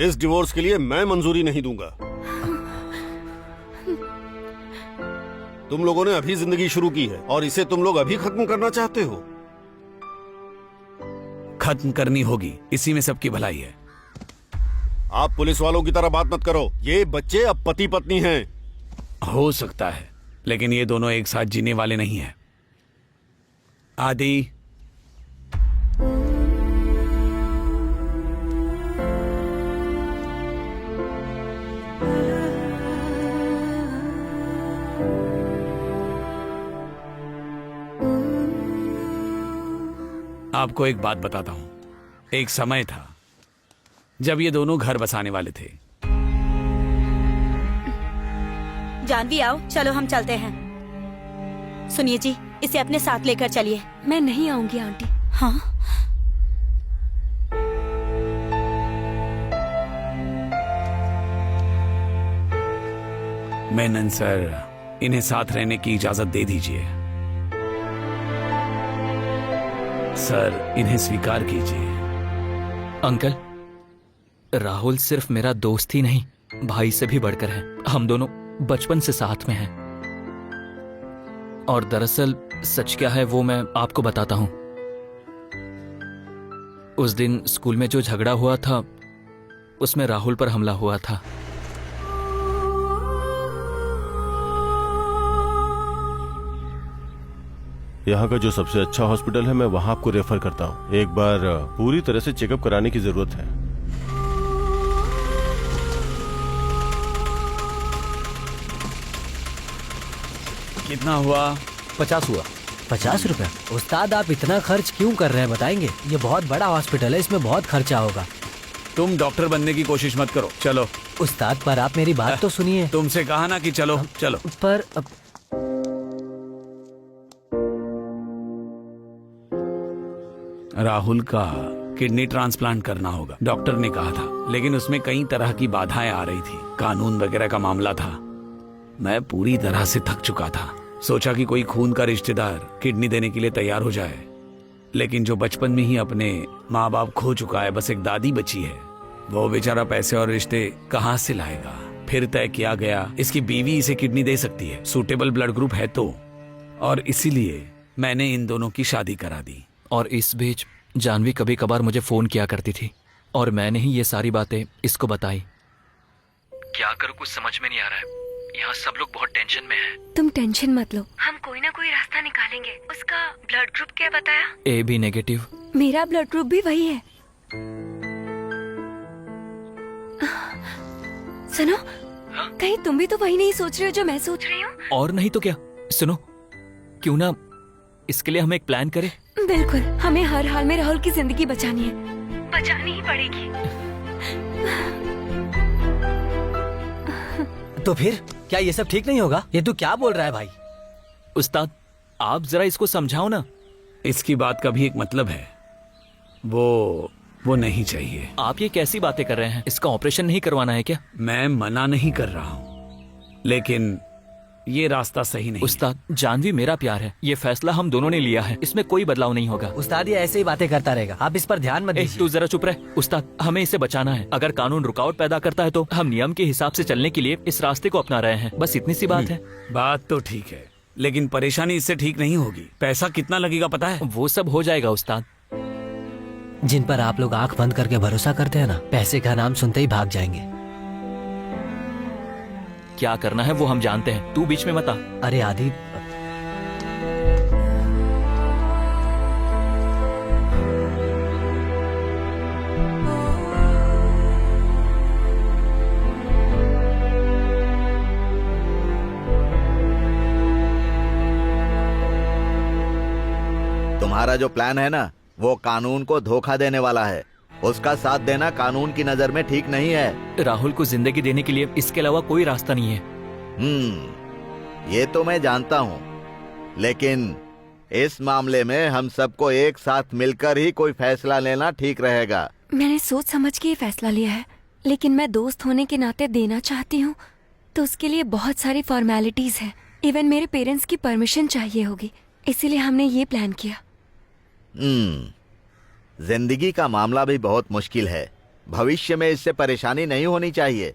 इस डिवोर्स के लिए मैं मंजूरी नहीं दूंगा। तुम लोगों ने अभी जिंदगी शुरू की है और इसे तुम लोग अभी खत्म करना चाहते हो। खत्म करनी होगी, इसी में सबकी भलाई है। आप पुलिस वालों की तरह बात मत करो। ये बच्चे अब पति पत्नी हैं। हो सकता है, लेकिन ये दोनों एक साथ जीने वाले नहीं हैं। आदि, आपको एक बात बताता हूं। एक समय था जब ये दोनों घर बसाने वाले थे। जानवी आओ, चलो हम चलते हैं। सुनिए जी, इसे अपने साथ लेकर चलिए। मैं नहीं आऊंगी आंटी। हाँ, मेनन सर, इन्हें साथ रहने की इजाजत दे दीजिए। सर, इन्हें स्वीकार कीजिए। अंकल, राहुल सिर्फ मेरा दोस्त ही नहीं, भाई से भी बढ़कर है। हम दोनों बचपन से साथ में हैं। और दरअसल सच क्या है वो मैं आपको बताता हूं। उस दिन स्कूल में जो झगड़ा हुआ था उसमें राहुल पर हमला हुआ था। यहाँ का जो सबसे अच्छा हॉस्पिटल है मैं वहाँ आपको रेफर करता हूँ। एक बार पूरी तरह से चेकअप कराने की जरूरत है। कितना हुआ? 50 हुआ। 50 रुपया? उस्ताद आप इतना खर्च क्यों कर रहे हैं बताएंगे? ये बहुत बड़ा हॉस्पिटल है, इसमें बहुत खर्चा होगा। तुम डॉक्टर बनने की कोशिश मत करो, चलो। उस्ताद पर आप मेरी बात तो सुनिए। तुमसे कहा ना कि चलो चलो। पर राहुल का किडनी ट्रांसप्लांट करना होगा, डॉक्टर ने कहा था, लेकिन उसमें कई तरह की बाधाएं आ रही थी। कानून वगैरह का मामला था। मैं पूरी तरह से थक चुका था। सोचा कि कोई खून का रिश्तेदार किडनी देने के लिए तैयार हो जाए, लेकिन जो बचपन में ही अपने माँ बाप खो चुका है, बस एक दादी बची है, वो बेचारा पैसे और रिश्ते कहाँ से लाएगा। फिर तय किया गया इसकी बीवी इसे किडनी दे सकती है, सूटेबल ब्लड ग्रुप है तो, और इसीलिए मैंने इन दोनों की शादी करा दी। और इस बीच जानवी कभी कभार मुझे फोन किया करती थी और मैंने ही ये सारी बातें इसको बताई। क्या करूँ कुछ समझ में नहीं आ रहा है। यहाँ सब लोग बहुत टेंशन में हैं। तुम टेंशन मत लो, हम कोई ना कोई रास्ता निकालेंगे। उसका ब्लड ग्रुप क्या बताया? AB negative. मेरा ब्लड ग्रुप भी वही है। सुनो, कहीं तुम भी तो वही नहीं सोच रहे हो जो मैं सोच रही हूँ? और नहीं तो क्या। सुनो, क्यों ना इसके लिए हम एक प्लान करें? बिल्कुल, हमें हर हाल में राहुल की जिंदगी बचानी है, बचानी ही पड़ेगी। तो फिर क्या ये सब ठीक नहीं होगा? ये तू क्या बोल रहा है भाई? उस्ताद आप जरा इसको समझाओ ना। इसकी बात का भी एक मतलब है, वो नहीं चाहिए। आप ये कैसी बातें कर रहे हैं? इसका ऑपरेशन नहीं करवाना है क्या? मैं मना नहीं कर रहा हूँ, लेकिन ये रास्ता सही नहीं। उस्ताद, जानवी मेरा प्यार है, ये फैसला हम दोनों ने लिया है, इसमें कोई बदलाव नहीं होगा। उस्ताद ये ऐसे ही बातें करता रहेगा, आप इस पर ध्यान मत दीजिए। तू जरा चुप रह। उस्ताद, हमें इसे बचाना है। अगर कानून रुकावट पैदा करता है तो हम नियम के हिसाब से चलने के लिए इस रास्ते को अपना रहे हैं, बस इतनी सी बात है। बात तो ठीक है, लेकिन परेशानी इससे ठीक नहीं होगी। पैसा कितना लगेगा पता है? वो सब हो जाएगा उस्ताद। जिन पर आप लोग आंख बंद करके भरोसा करते हैं ना, पैसे का नाम सुनते ही भाग जाएंगे। क्या करना है वो हम जानते हैं, तू बीच में मत आ। अरे आदि, तुम्हारा जो प्लान है ना, वो कानून को धोखा देने वाला है। उसका साथ देना कानून की नजर में ठीक नहीं है। राहुल को जिंदगी देने के लिए इसके अलावा कोई रास्ता नहीं है। ये तो मैं जानता हूँ, लेकिन इस मामले में हम सबको एक साथ मिलकर ही कोई फैसला लेना ठीक रहेगा। मैंने सोच समझ के ये फैसला लिया है, लेकिन मैं दोस्त होने के नाते देना चाहती हूँ, तो उसके लिए बहुत सारी फॉर्मेलिटीज है। इवन मेरे पेरेंट्स की परमिशन चाहिए होगी, इसीलिए हमने ये प्लान किया। जिंदगी का मामला भी बहुत मुश्किल है, भविष्य में इससे परेशानी नहीं होनी चाहिए।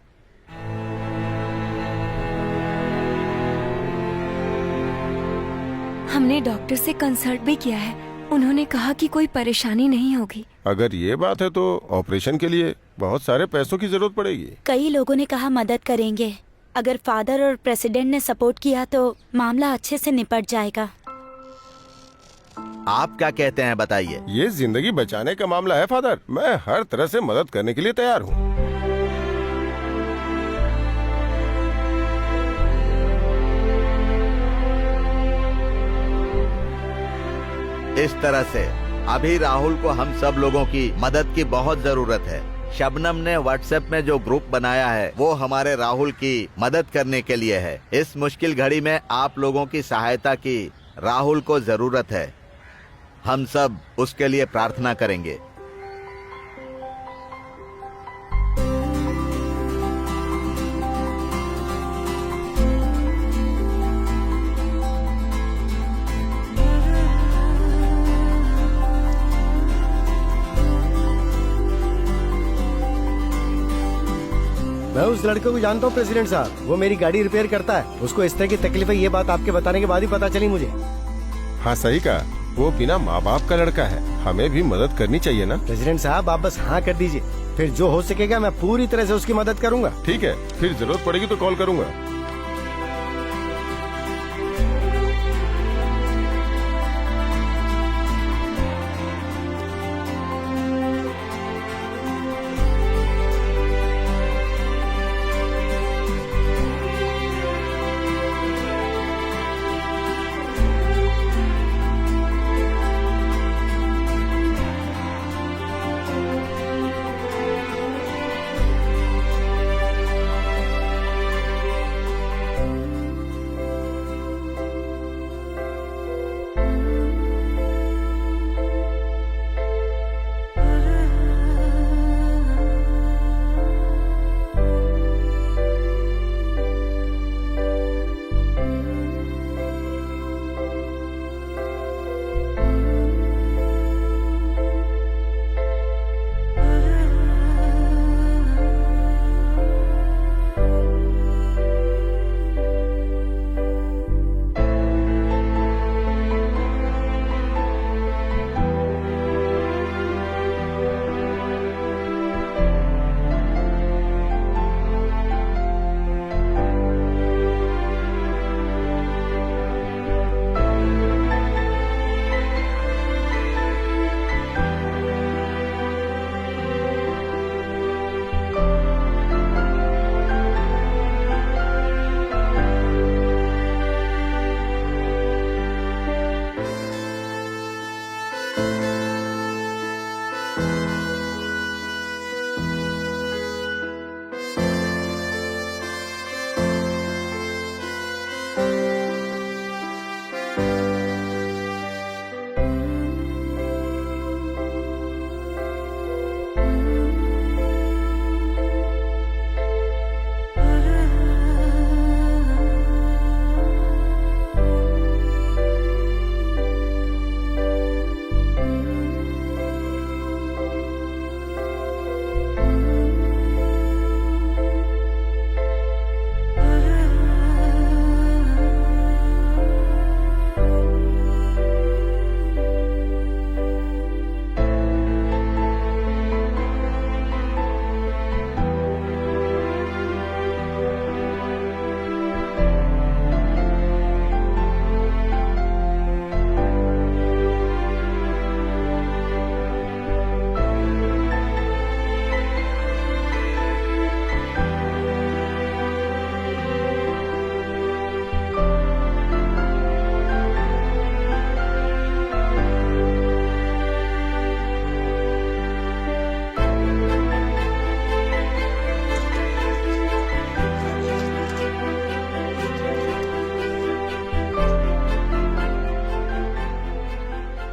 हमने डॉक्टर से कंसल्ट भी किया है, उन्होंने कहा कि कोई परेशानी नहीं होगी। अगर ये बात है तो ऑपरेशन के लिए बहुत सारे पैसों की जरूरत पड़ेगी। कई लोगों ने कहा मदद करेंगे। अगर फादर और प्रेसिडेंट ने सपोर्ट किया तो मामला अच्छे से निपट जाएगा। आप क्या कहते हैं बताइए? ये जिंदगी बचाने का मामला है फादर, मैं हर तरह से मदद करने के लिए तैयार हूँ। इस तरह से अभी राहुल को हम सब लोगों की मदद की बहुत जरूरत है। शबनम ने व्हाट्सएप में जो ग्रुप बनाया है वो हमारे राहुल की मदद करने के लिए है। इस मुश्किल घड़ी में आप लोगों की सहायता की राहुल को जरूरत है। हम सब उसके लिए प्रार्थना करेंगे। मैं उस लड़के को जानता हूँ प्रेसिडेंट साहब, वो मेरी गाड़ी रिपेयर करता है। उसको इस तरह की तकलीफ है, ये बात आपके बताने के बाद ही पता चली मुझे। हाँ सही कहा, वो बिना माँ बाप का लड़का है, हमें भी मदद करनी चाहिए ना। प्रेसिडेंट साहब आप बस हाँ कर दीजिए, फिर जो हो सकेगा मैं पूरी तरह से उसकी मदद करूंगा। ठीक है, फिर जरूरत पड़ेगी तो कॉल करूंगा।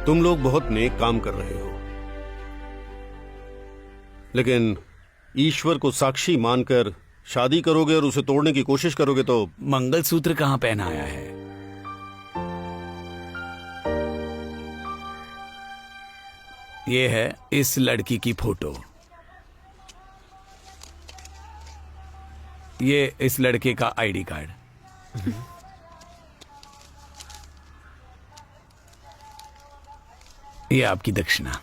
तुम लोग बहुत नेक काम कर रहे हो, लेकिन ईश्वर को साक्षी मानकर शादी करोगे और उसे तोड़ने की कोशिश करोगे तो। मंगलसूत्र कहाँ पहनाया है? ये है इस लड़की की फोटो, ये इस लड़के का आईडी कार्ड। ये आपकी दक्षिणा।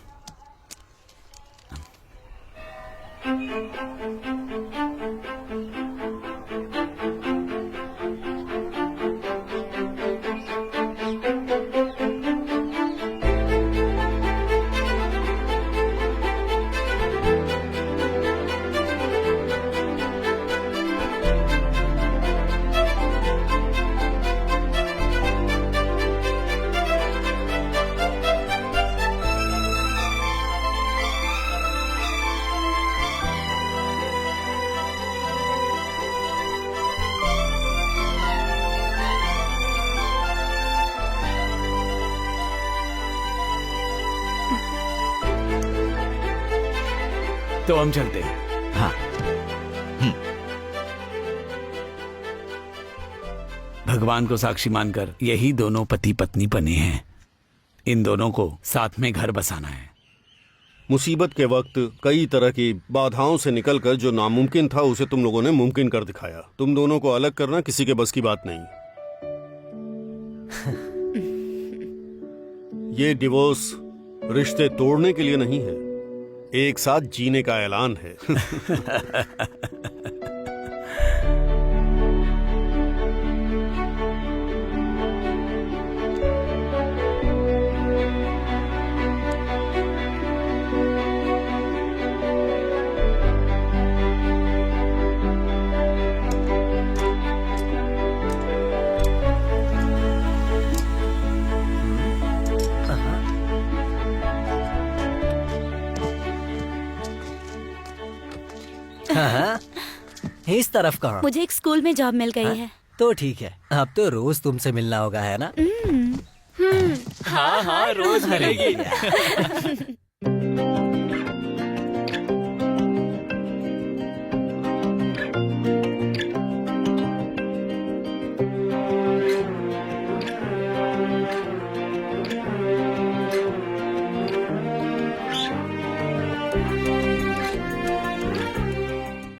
तो हम चलते हैं। हाँ। भगवान को साक्षी मानकर यही दोनों पति पत्नी बने हैं। इन दोनों को साथ में घर बसाना है। मुसीबत के वक्त कई तरह की बाधाओं से निकलकर जो नामुमकिन था उसे तुम लोगों ने मुमकिन कर दिखाया। तुम दोनों को अलग करना किसी के बस की बात नहीं। ये डिवोर्स रिश्ते तोड़ने के लिए नहीं है, एक साथ जीने का ऐलान है। हाँ, इस तरफ कहाँ? मुझे एक स्कूल में जॉब मिल गई है। तो ठीक है, अब तो रोज तुमसे मिलना होगा, है ना? हाँ हाँ रोज मिलेगी।